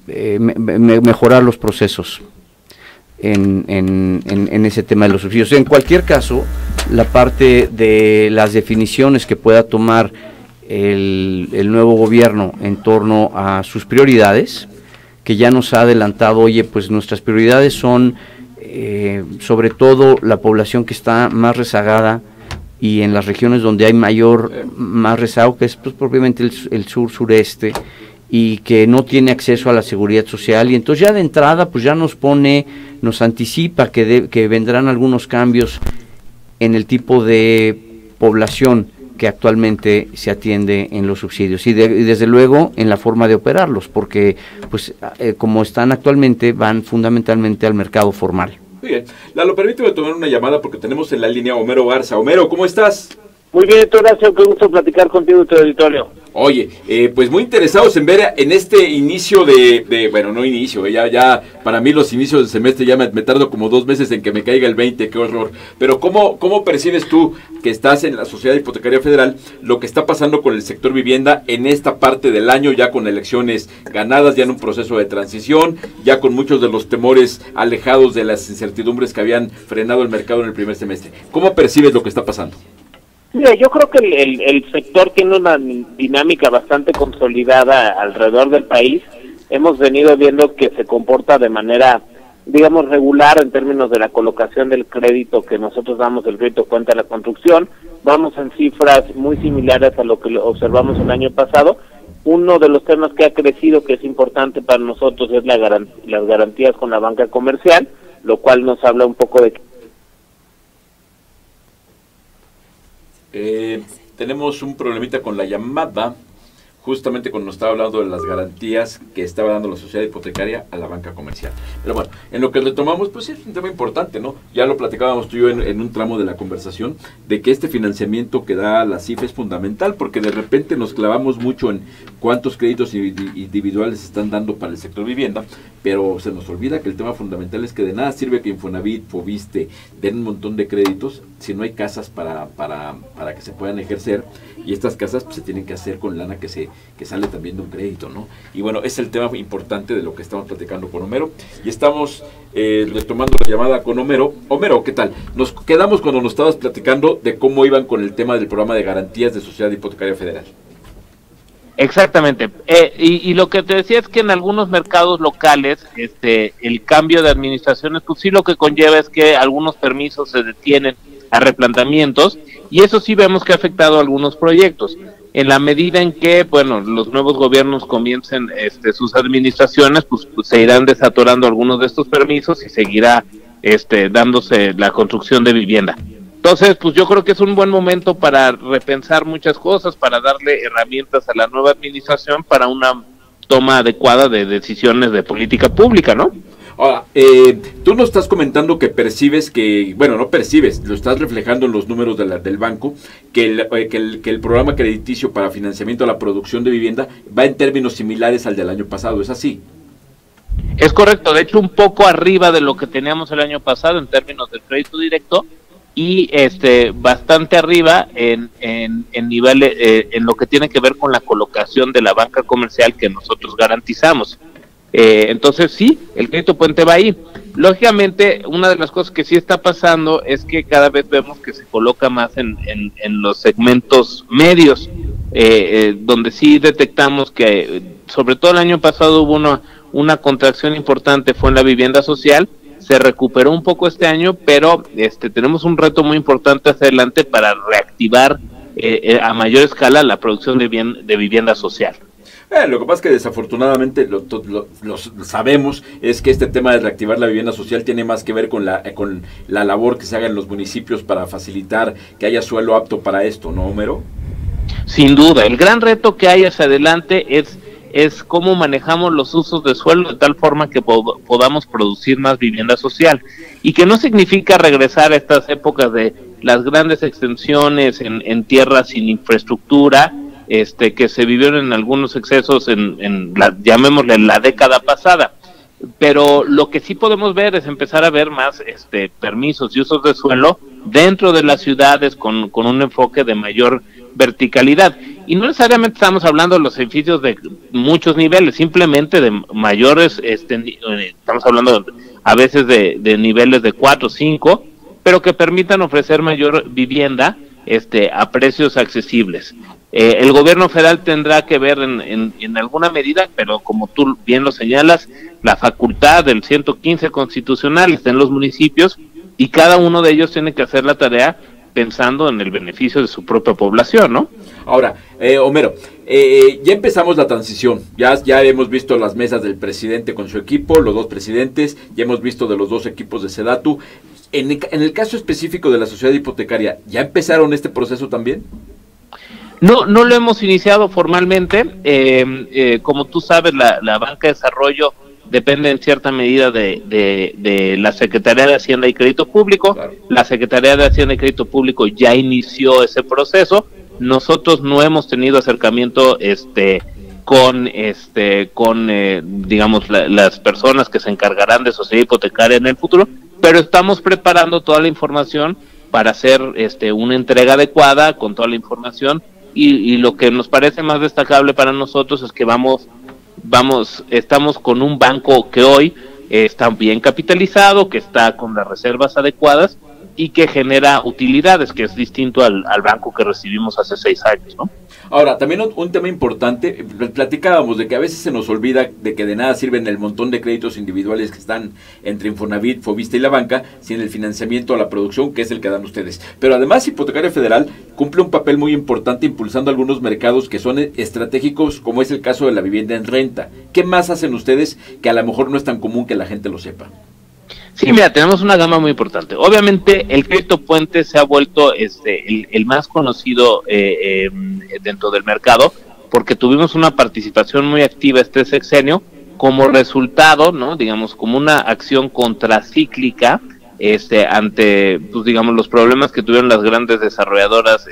mejorar los procesos en ese tema de los subsidios. En cualquier caso, la parte de las definiciones que pueda tomar el nuevo gobierno en torno a sus prioridades, que ya nos ha adelantado, oye, pues nuestras prioridades son sobre todo la población que está más rezagada y en las regiones donde hay más rezago, que es pues, propiamente el sur-sureste, y que no tiene acceso a la seguridad social, y entonces ya de entrada pues ya nos anticipa que vendrán algunos cambios en el tipo de población que actualmente se atiende en los subsidios y desde luego en la forma de operarlos, porque pues como están actualmente van fundamentalmente al mercado formal. Muy bien, Lalo, permíteme tomar una llamada porque tenemos en la línea a Homero Garza. Homero, ¿cómo estás? Muy bien, Horacio, qué gusto platicar contigo y tu auditorio. Oye, pues muy interesados en ver en este inicio bueno, no inicio, ya para mí los inicios del semestre ya me tardo como 2 meses en que me caiga el 20, qué horror. Pero ¿cómo percibes tú que estás en la Sociedad Hipotecaria Federal lo que está pasando con el sector vivienda en esta parte del año, ya con elecciones ganadas, ya en un proceso de transición, ya con muchos de los temores alejados de las incertidumbres que habían frenado el mercado en el primer semestre? ¿Cómo percibes lo que está pasando? Mira, yo creo que el sector tiene una dinámica bastante consolidada alrededor del país. Hemos venido viendo que se comporta de manera, digamos, regular en términos de la colocación del crédito que nosotros damos, el crédito cuenta de la construcción. Vamos en cifras muy similares a lo que observamos el año pasado. Uno de los temas que ha crecido, que es importante para nosotros, es las garantías con la banca comercial, lo cual nos habla un poco de tenemos un problemita con la llamada, justamente cuando nos estaba hablando de las garantías que estaba dando la sociedad hipotecaria a la banca comercial. Pero bueno, en lo que retomamos, pues sí, es un tema importante, ¿no? Ya lo platicábamos tú y yo en un tramo de la conversación, de que este financiamiento que da la CIF es fundamental, porque de repente nos clavamos mucho en cuántos créditos individuales están dando para el sector vivienda, pero se nos olvida que el tema fundamental es que de nada sirve que Infonavit, Fobiste, den un montón de créditos si no hay casas para que se puedan ejercer, y estas casas pues, se tienen que hacer con lana que sale también de un crédito, ¿no? Y bueno, es el tema importante de lo que estamos platicando con Homero, y estamos retomando la llamada con Homero. Homero, ¿qué tal? Nos quedamos cuando nos estabas platicando de cómo iban con el tema del programa de garantías de Sociedad Hipotecaria Federal. Exactamente, y lo que te decía es que en algunos mercados locales el cambio de administraciones, pues sí, lo que conlleva es que algunos permisos se detienen a replanteamientos, y eso sí vemos que ha afectado a algunos proyectos. En la medida en que, bueno, los nuevos gobiernos comiencen sus administraciones, pues se irán desatorando algunos de estos permisos y seguirá dándose la construcción de vivienda. Entonces, pues yo creo que es un buen momento para repensar muchas cosas, para darle herramientas a la nueva administración para una toma adecuada de decisiones de política pública, ¿no? Ahora, tú nos estás comentando que percibes que, bueno, no percibes, lo estás reflejando en los números del banco, que el programa crediticio para financiamiento a la producción de vivienda va en términos similares al del año pasado, ¿es así? Es correcto, de hecho un poco arriba de lo que teníamos el año pasado en términos del crédito directo, y bastante arriba en niveles en lo que tiene que ver con la colocación de la banca comercial que nosotros garantizamos. Entonces sí, el crédito puente va ahí. Lógicamente, una de las cosas que sí está pasando es que cada vez vemos que se coloca más en los segmentos medios, donde sí detectamos que sobre todo el año pasado hubo una contracción importante, fue en la vivienda social. Se recuperó un poco este año, pero tenemos un reto muy importante hacia adelante para reactivar a mayor escala la producción de vivienda social. Lo que pasa es que desafortunadamente lo sabemos, es que este tema de reactivar la vivienda social tiene más que ver con la labor que se haga en los municipios para facilitar que haya suelo apto para esto, ¿no, Homero? Sin duda, el gran reto que hay hacia adelante es cómo manejamos los usos de suelo de tal forma que podamos producir más vivienda social, y que no significa regresar a estas épocas de las grandes extensiones en tierras sin infraestructura, que se vivieron en algunos excesos llamémosle la década pasada. Pero lo que sí podemos ver es empezar a ver más permisos y usos de suelo dentro de las ciudades con un enfoque de mayor verticalidad. Y no necesariamente estamos hablando de los edificios de muchos niveles, simplemente de mayores, estamos hablando a veces de niveles de 4 o 5, pero que permitan ofrecer mayor vivienda a precios accesibles. El gobierno federal tendrá que ver en alguna medida, pero como tú bien lo señalas, la facultad del 115 constitucional está en los municipios, y cada uno de ellos tiene que hacer la tarea pensando en el beneficio de su propia población, ¿no? Ahora, Homero, ya empezamos la transición, ya hemos visto las mesas del presidente con su equipo, los dos presidentes, ya hemos visto de los dos equipos de SEDATU. En el caso específico de la sociedad hipotecaria, ¿ya empezaron este proceso también? No lo hemos iniciado formalmente. Como tú sabes, la banca de desarrollo depende en cierta medida de la Secretaría de Hacienda y Crédito Público. Claro. La Secretaría de Hacienda y Crédito Público ya inició ese proceso. Nosotros no hemos tenido acercamiento con digamos las personas que se encargarán de sociedad hipotecaria en el futuro, pero estamos preparando toda la información para hacer una entrega adecuada con toda la información, y lo que nos parece más destacable para nosotros es que estamos con un banco que hoy está bien capitalizado, que está con las reservas adecuadas y que genera utilidades, que es distinto al banco que recibimos hace 6 años, ¿no? Ahora, también un tema importante, platicábamos de que a veces se nos olvida de que de nada sirven el montón de créditos individuales que están entre Infonavit, Fovista y la banca, sin el financiamiento a la producción, que es el que dan ustedes. Pero además, Hipotecaria Federal cumple un papel muy importante impulsando algunos mercados que son estratégicos, como es el caso de la vivienda en renta. ¿Qué más hacen ustedes que a lo mejor no es tan común que la gente lo sepa? Sí, mira, tenemos una gama muy importante. Obviamente, el crédito puente se ha vuelto el más conocido dentro del mercado, porque tuvimos una participación muy activa este sexenio como resultado, ¿no? Digamos, como una acción contracíclica ante, pues, digamos, los problemas que tuvieron las grandes desarrolladoras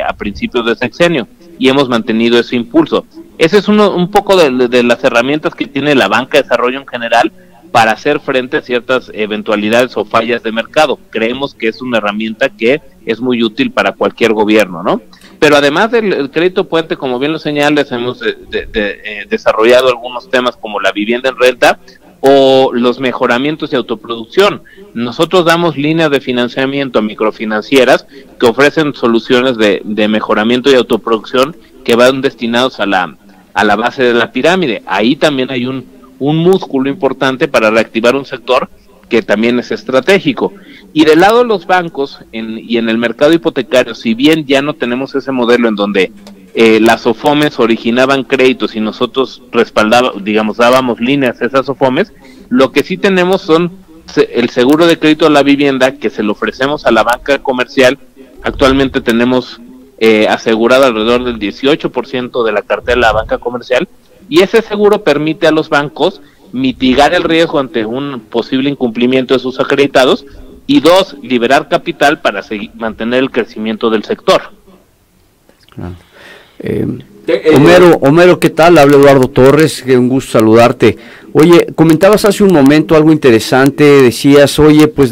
a principios de sexenio, y hemos mantenido ese impulso. Ese es un poco de las herramientas que tiene la banca de desarrollo en general para hacer frente a ciertas eventualidades o fallas de mercado. Creemos que es una herramienta que es muy útil para cualquier gobierno, ¿no? Pero además del crédito puente, como bien lo señalas, hemos desarrollado algunos temas como la vivienda en renta o los mejoramientos de autoproducción. Nosotros damos líneas de financiamiento a microfinancieras que ofrecen soluciones de mejoramiento y autoproducción que van destinados a la base de la pirámide. Ahí también hay un músculo importante para reactivar un sector que también es estratégico. Y del lado de los bancos y en el mercado hipotecario, si bien ya no tenemos ese modelo en donde las OFOMES originaban créditos y nosotros dábamos líneas a esas OFOMES, lo que sí tenemos son el seguro de crédito a la vivienda, que se lo ofrecemos a la banca comercial. Actualmente tenemos asegurado alrededor del 18% de la cartera de la banca comercial, y ese seguro permite a los bancos mitigar el riesgo ante un posible incumplimiento de sus acreditados, y 2, liberar capital para mantener el crecimiento del sector. Claro. Homero, ¿qué tal? Habla Eduardo Torres, un gusto saludarte. Oye, comentabas hace un momento algo interesante, decías, oye, pues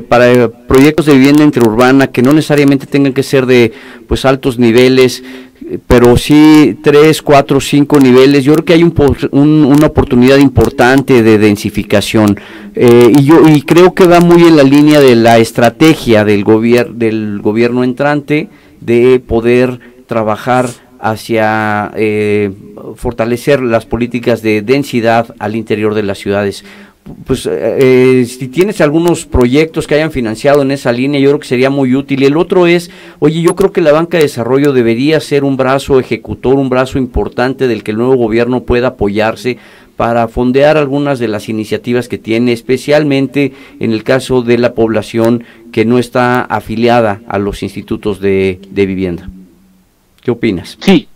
para proyectos de vivienda interurbana que no necesariamente tengan que ser de pues altos niveles, pero sí 3, 4, 5 niveles, yo creo que hay una oportunidad importante de densificación, y creo que va muy en la línea de la estrategia del gobierno entrante de poder trabajar hacia fortalecer las políticas de densidad al interior de las ciudades. pues si tienes algunos proyectos que hayan financiado en esa línea, yo creo que sería muy útil. Y el otro es, oye, yo creo que la banca de desarrollo debería ser un brazo ejecutor, un brazo importante del que el nuevo gobierno pueda apoyarse para fondear algunas de las iniciativas que tiene, especialmente en el caso de la población que no está afiliada a los institutos de vivienda. ¿Qué opinas? Sí,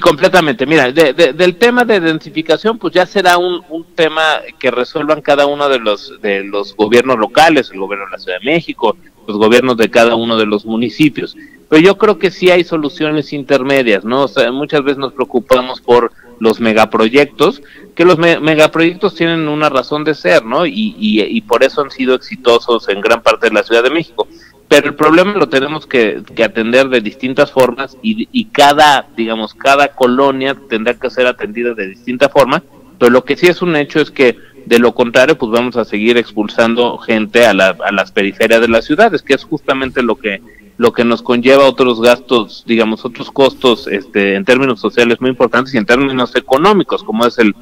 completamente. Mira, del tema de densificación, pues ya será un tema que resuelvan cada uno de los gobiernos locales, el gobierno de la Ciudad de México, los gobiernos de cada uno de los municipios. Pero yo creo que sí hay soluciones intermedias, ¿no? O sea, muchas veces nos preocupamos por los megaproyectos, que los megaproyectos tienen una razón de ser, ¿no? Y por eso han sido exitosos en gran parte de la Ciudad de México. Pero el problema lo tenemos que atender de distintas formas y cada colonia tendrá que ser atendida de distinta forma, pero lo que sí es un hecho es que de lo contrario pues vamos a seguir expulsando gente a las periferias de las ciudades, que es justamente lo que nos conlleva otros gastos, digamos, otros costos en términos sociales muy importantes y en términos económicos, como es el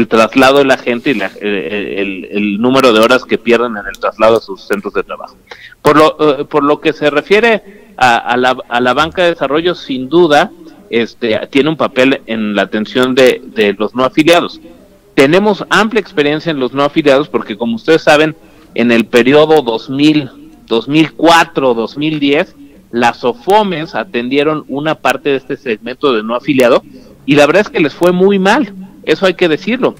traslado de la gente y el número de horas que pierden en el traslado a sus centros de trabajo. Por lo que se refiere a la banca de desarrollo, sin duda, tiene un papel en la atención de los no afiliados. Tenemos amplia experiencia en los no afiliados porque, como ustedes saben, en el periodo 2004-2010, las OFOMES atendieron una parte de este segmento de no afiliado y la verdad es que les fue muy mal, eso hay que decirlo,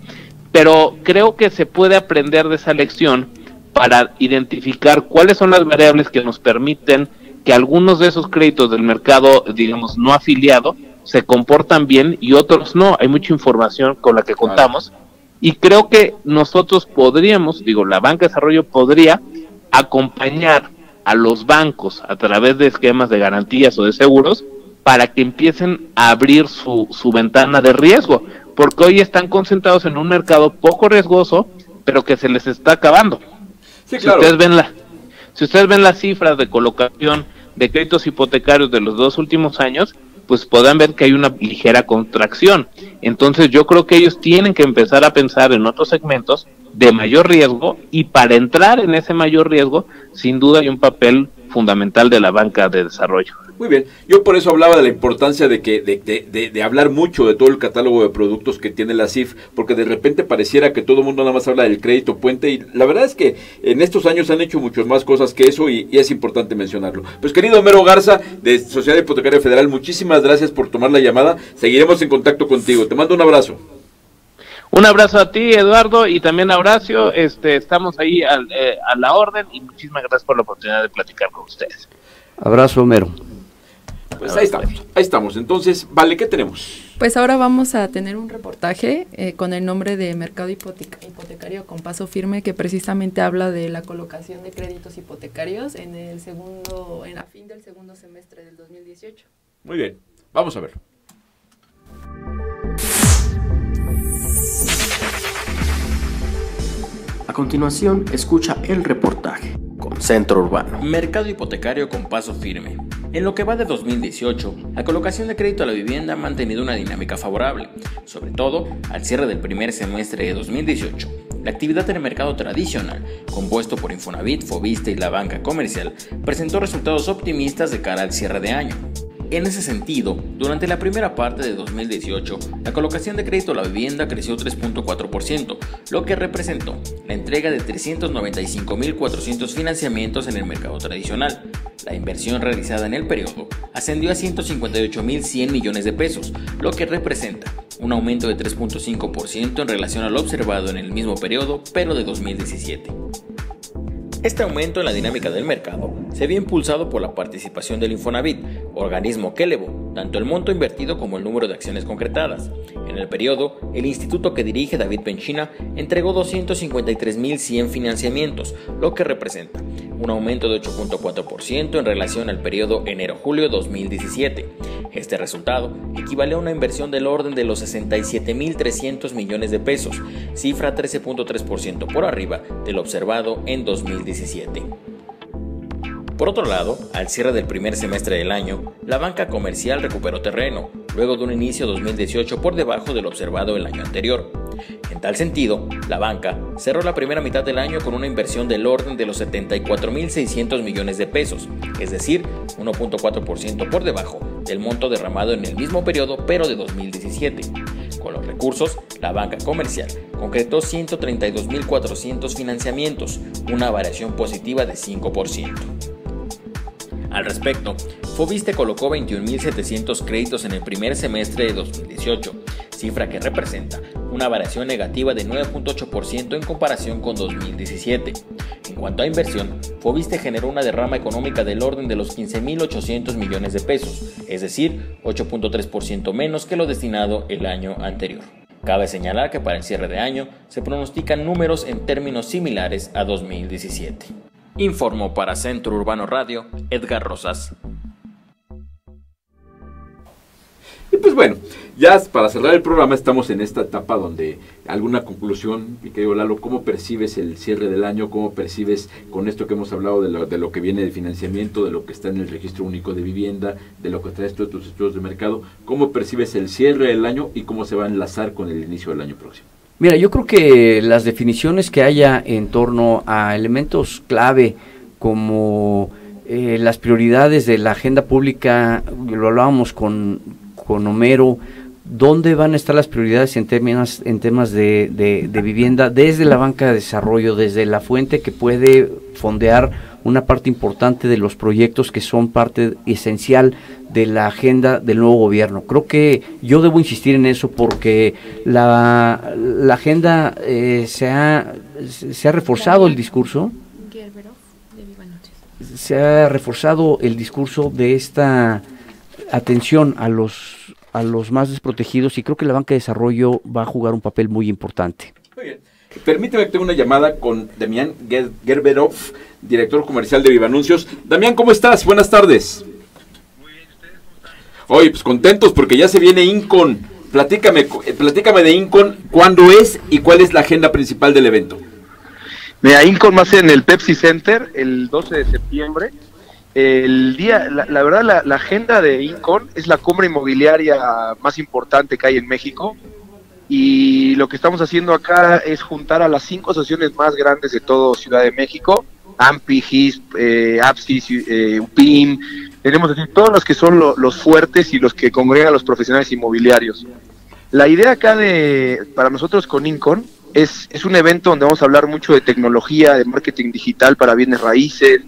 pero creo que se puede aprender de esa lección para identificar cuáles son las variables que nos permiten que algunos de esos créditos del mercado, digamos, no afiliado, se comportan bien y otros no. Hay mucha información con la que contamos y creo que nosotros podríamos, la banca de desarrollo podría acompañar a los bancos a través de esquemas de garantías o de seguros para que empiecen a abrir su ventana de riesgo, porque hoy están concentrados en un mercado poco riesgoso, pero que se les está acabando. Sí, claro. Si ustedes ven las cifras de colocación de créditos hipotecarios de los 2 últimos años, pues podrán ver que hay una ligera contracción. Entonces yo creo que ellos tienen que empezar a pensar en otros segmentos de mayor riesgo, y para entrar en ese mayor riesgo, sin duda hay un papel fundamental de la banca de desarrollo. Muy bien, yo por eso hablaba de la importancia de hablar mucho de todo el catálogo de productos que tiene la CIF, porque de repente pareciera que todo el mundo nada más habla del crédito puente, y la verdad es que en estos años han hecho muchas más cosas que eso, y es importante mencionarlo. Pues querido Homero Garza, de Sociedad Hipotecaria Federal, muchísimas gracias por tomar la llamada, seguiremos en contacto contigo, te mando un abrazo. Un abrazo a ti, Eduardo, y también a Horacio. Estamos ahí a la orden, y muchísimas gracias por la oportunidad de platicar con ustedes. Abrazo, Homero. Pues ahí estamos. Entonces, vale, ¿qué tenemos? Pues ahora vamos a tener un reportaje con el nombre de Mercado Hipotecario con Paso Firme, que precisamente habla de la colocación de créditos hipotecarios en la fin del segundo semestre del 2018. Muy bien, vamos a ver. A continuación, escucha el reportaje con Centro Urbano. Mercado hipotecario con paso firme. En lo que va de 2018, la colocación de crédito a la vivienda ha mantenido una dinámica favorable, sobre todo al cierre del primer semestre de 2018. La actividad en el mercado tradicional, compuesto por Infonavit, Foviste y la banca comercial, presentó resultados optimistas de cara al cierre de año. En ese sentido, durante la primera parte de 2018, la colocación de crédito a la vivienda creció 3.4%, lo que representó la entrega de 395.400 financiamientos en el mercado tradicional. La inversión realizada en el periodo ascendió a 158.100 millones de pesos, lo que representa un aumento de 3.5% en relación al observado en el mismo periodo, pero de 2017. Este aumento en la dinámica del mercado se vio impulsado por la participación del Infonavit, organismo que elevó tanto el monto invertido como el número de acciones concretadas. En el periodo, el instituto que dirige David Penchina entregó 253.100 financiamientos, lo que representa un aumento de 8.4% en relación al periodo enero-julio 2017. Este resultado equivale a una inversión del orden de los 67.300 millones de pesos, cifra 13.3% por arriba de lo observado en 2017. Por otro lado, al cierre del primer semestre del año, la banca comercial recuperó terreno, luego de un inicio 2018 por debajo de lo observado el año anterior. En tal sentido, la banca cerró la primera mitad del año con una inversión del orden de los 74.600 millones de pesos, es decir, 1.4% por debajo del monto derramado en el mismo periodo pero de 2017. Con los recursos, la banca comercial concretó 132.400 financiamientos, una variación positiva de 5%. Al respecto, Foviste colocó 21.700 créditos en el primer semestre de 2018, cifra que representa una variación negativa de 9.8% en comparación con 2017. En cuanto a inversión, Foviste generó una derrama económica del orden de los 15.800 millones de pesos, es decir, 8.3% menos que lo destinado el año anterior. Cabe señalar que para el cierre de año se pronostican números en términos similares a 2017. Informó para Centro Urbano Radio, Edgar Rosas. Y pues bueno, ya para cerrar el programa estamos en esta etapa donde alguna conclusión, mi querido Lalo, ¿cómo percibes el cierre del año? ¿Cómo percibes con esto que hemos hablado de lo que viene de financiamiento, de lo que está en el registro único de vivienda, de lo que traes tú de tus estudios de mercado? ¿Cómo percibes el cierre del año y cómo se va a enlazar con el inicio del año próximo? Mira, yo creo que las definiciones que haya en torno a elementos clave como las prioridades de la agenda pública, lo hablábamos con Homero, ¿dónde van a estar las prioridades en temas de vivienda? Desde la banca de desarrollo, desde la fuente que puede fondear una parte importante de los proyectos que son parte esencial de la agenda del nuevo gobierno. Creo que yo debo insistir en eso porque la agenda se ha reforzado el discurso. Se ha reforzado el discurso de esta atención a los más desprotegidos y creo que la banca de desarrollo va a jugar un papel muy importante. Muy bien. Permíteme que tenga una llamada con Damián Gerberov, director comercial de Viva Anuncios. Damián, ¿cómo estás? Buenas tardes. Muy bien, ¿ustedes cómo están? Oye, pues contentos porque ya se viene Incon. Platícame de Incon, ¿cuándo es y cuál es la agenda principal del evento? Mira, Incon va a ser en el Pepsi Center el 12 de septiembre. El día, la verdad, la agenda de Incon es la cumbre inmobiliaria más importante que hay en México. Y lo que estamos haciendo acá es juntar a las 5 asociaciones más grandes de todo Ciudad de México, AMPI, HISP, APSIS, UPIM, tenemos así todos los que son los fuertes y los que congregan a los profesionales inmobiliarios. La idea acá para nosotros con Incon es un evento donde vamos a hablar mucho de tecnología, de marketing digital para bienes raíces,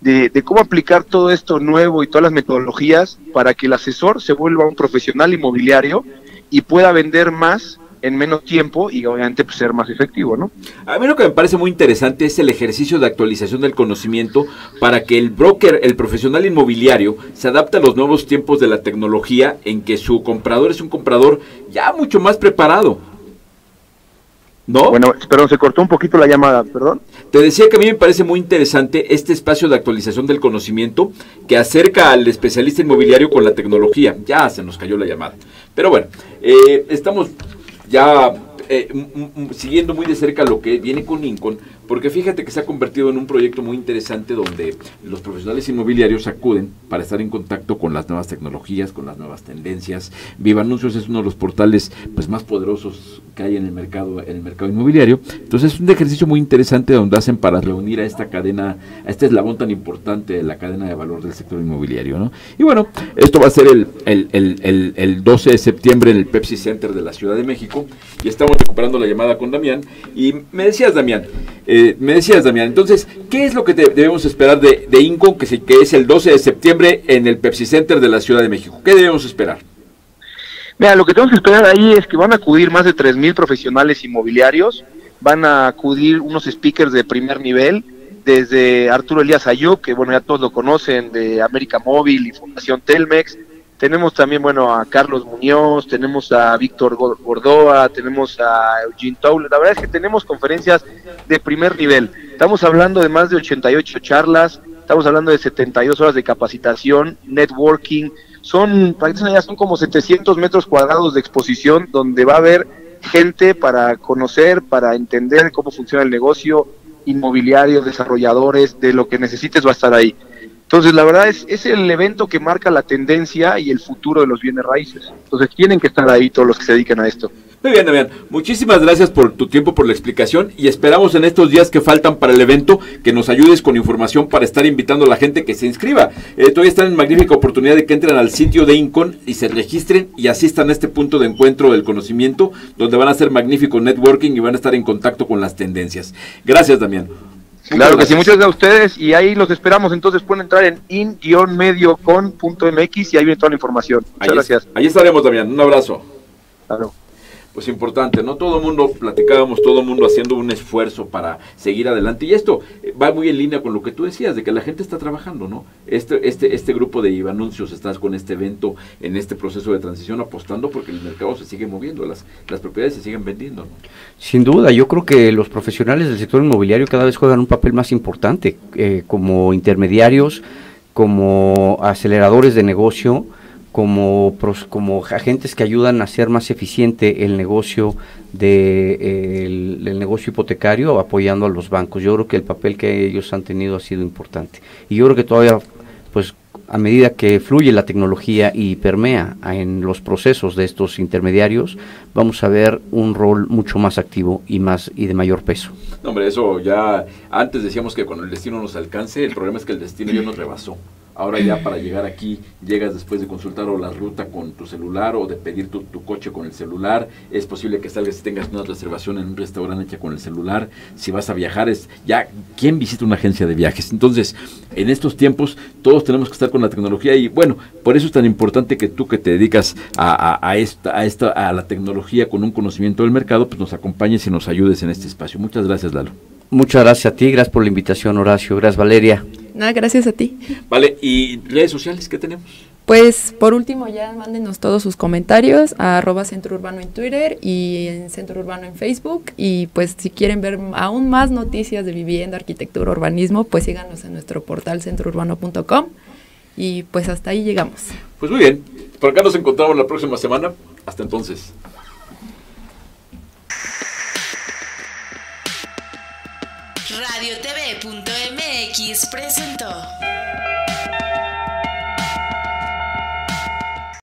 de cómo aplicar todo esto nuevo y todas las metodologías para que el asesor se vuelva un profesional inmobiliario y pueda vender más en menos tiempo y obviamente pues, ser más efectivo, ¿no? A mí lo que me parece muy interesante es el ejercicio de actualización del conocimiento para que el broker, el profesional inmobiliario, se adapte a los nuevos tiempos de la tecnología en que su comprador es un comprador ya mucho más preparado, ¿no? Bueno, perdón, se cortó un poquito la llamada, perdón. Te decía que a mí me parece muy interesante este espacio de actualización del conocimiento que acerca al especialista inmobiliario con la tecnología. Ya se nos cayó la llamada. Pero bueno, estamos ya siguiendo muy de cerca lo que viene con Incon, porque fíjate que se ha convertido en un proyecto muy interesante donde los profesionales inmobiliarios acuden para estar en contacto con las nuevas tecnologías, con las nuevas tendencias. Viva Anuncios es uno de los portales pues más poderosos que hay en el mercado inmobiliario. Entonces es un ejercicio muy interesante donde hacen para reunir a esta cadena, a este eslabón tan importante de la cadena de valor del sector inmobiliario, ¿no? Y bueno, esto va a ser el 12 de septiembre en el Pepsi Center de la Ciudad de México y estamos recuperando la llamada con Damián. Y me decías, Damián, entonces, ¿qué es lo que debemos esperar de Incon, que es el 12 de septiembre en el Pepsi Center de la Ciudad de México? ¿Qué debemos esperar? Mira, lo que tenemos que esperar ahí es que van a acudir más de 3,000 profesionales inmobiliarios, van a acudir unos speakers de primer nivel, desde Arturo Elías Ayub, que bueno, ya todos lo conocen, de América Móvil y Fundación Telmex. Tenemos también, bueno, a Carlos Muñoz, tenemos a Víctor Gordoa, tenemos a Eugene Toule. La verdad es que tenemos conferencias de primer nivel. Estamos hablando de más de 88 charlas, estamos hablando de 72 horas de capacitación, networking. Son como 700 metros cuadrados de exposición donde va a haber gente para conocer, para entender cómo funciona el negocio inmobiliario, desarrolladores, de lo que necesites va a estar ahí. Entonces, la verdad es el evento que marca la tendencia y el futuro de los bienes raíces. Entonces, tienen que estar ahí todos los que se dedican a esto. Muy bien, Damián. Muchísimas gracias por tu tiempo, por la explicación, y esperamos en estos días que faltan para el evento que nos ayudes con información para estar invitando a la gente que se inscriba. Todavía están en magnífica oportunidad de que entren al sitio de Incon y se registren y asistan a este punto de encuentro del conocimiento, donde van a hacer magnífico networking y van a estar en contacto con las tendencias. Gracias, Damián. Claro que sí, muchas gracias a ustedes y ahí los esperamos. Entonces pueden entrar en in-mediocon.mx y ahí viene toda la información. Muchas gracias. Ahí estaremos, Damián. Un abrazo. Claro. Pues importante, ¿no? Todo el mundo, platicábamos, todo el mundo haciendo un esfuerzo para seguir adelante. Y esto va muy en línea con lo que tú decías, de que la gente está trabajando, ¿no? Este grupo de Ibanuncios está con este evento, en este proceso de transición, apostando porque el mercado se sigue moviendo, las propiedades se siguen vendiendo, ¿no? Sin duda, yo creo que los profesionales del sector inmobiliario cada vez juegan un papel más importante, como intermediarios, como aceleradores de negocio, como agentes que ayudan a hacer más eficiente el negocio el negocio hipotecario, apoyando a los bancos. Yo creo que el papel que ellos han tenido ha sido importante. Y yo creo que todavía, pues, a medida que fluye la tecnología y permea en los procesos de estos intermediarios, vamos a ver un rol mucho más activo y de mayor peso. No, hombre, eso ya, antes decíamos que cuando el destino nos alcance, el problema es que el destino ya nos rebasó. Ahora ya para llegar aquí, llegas después de consultar o la ruta con tu celular o de pedir tu coche con el celular. Es posible que salgas y tengas una reservación en un restaurante hecha con el celular. Si vas a viajar, ¿quién visita una agencia de viajes? Entonces, en estos tiempos, todos tenemos que estar con la tecnología y bueno, por eso es tan importante que tú que te dedicas a la tecnología con un conocimiento del mercado, pues nos acompañes y nos ayudes en este espacio. Muchas gracias, Lalo. Muchas gracias a ti, gracias por la invitación, Horacio, gracias, Valeria. Nada, gracias a ti. Vale, ¿y redes sociales qué tenemos? Pues por último ya mándenos todos sus comentarios a @centrourbano en Twitter y en Centro Urbano en Facebook, y pues si quieren ver aún más noticias de vivienda, arquitectura, urbanismo, pues síganos en nuestro portal centrourbano.com y pues hasta ahí llegamos. Pues muy bien, por acá nos encontramos la próxima semana, hasta entonces. RadioTV.mx presentó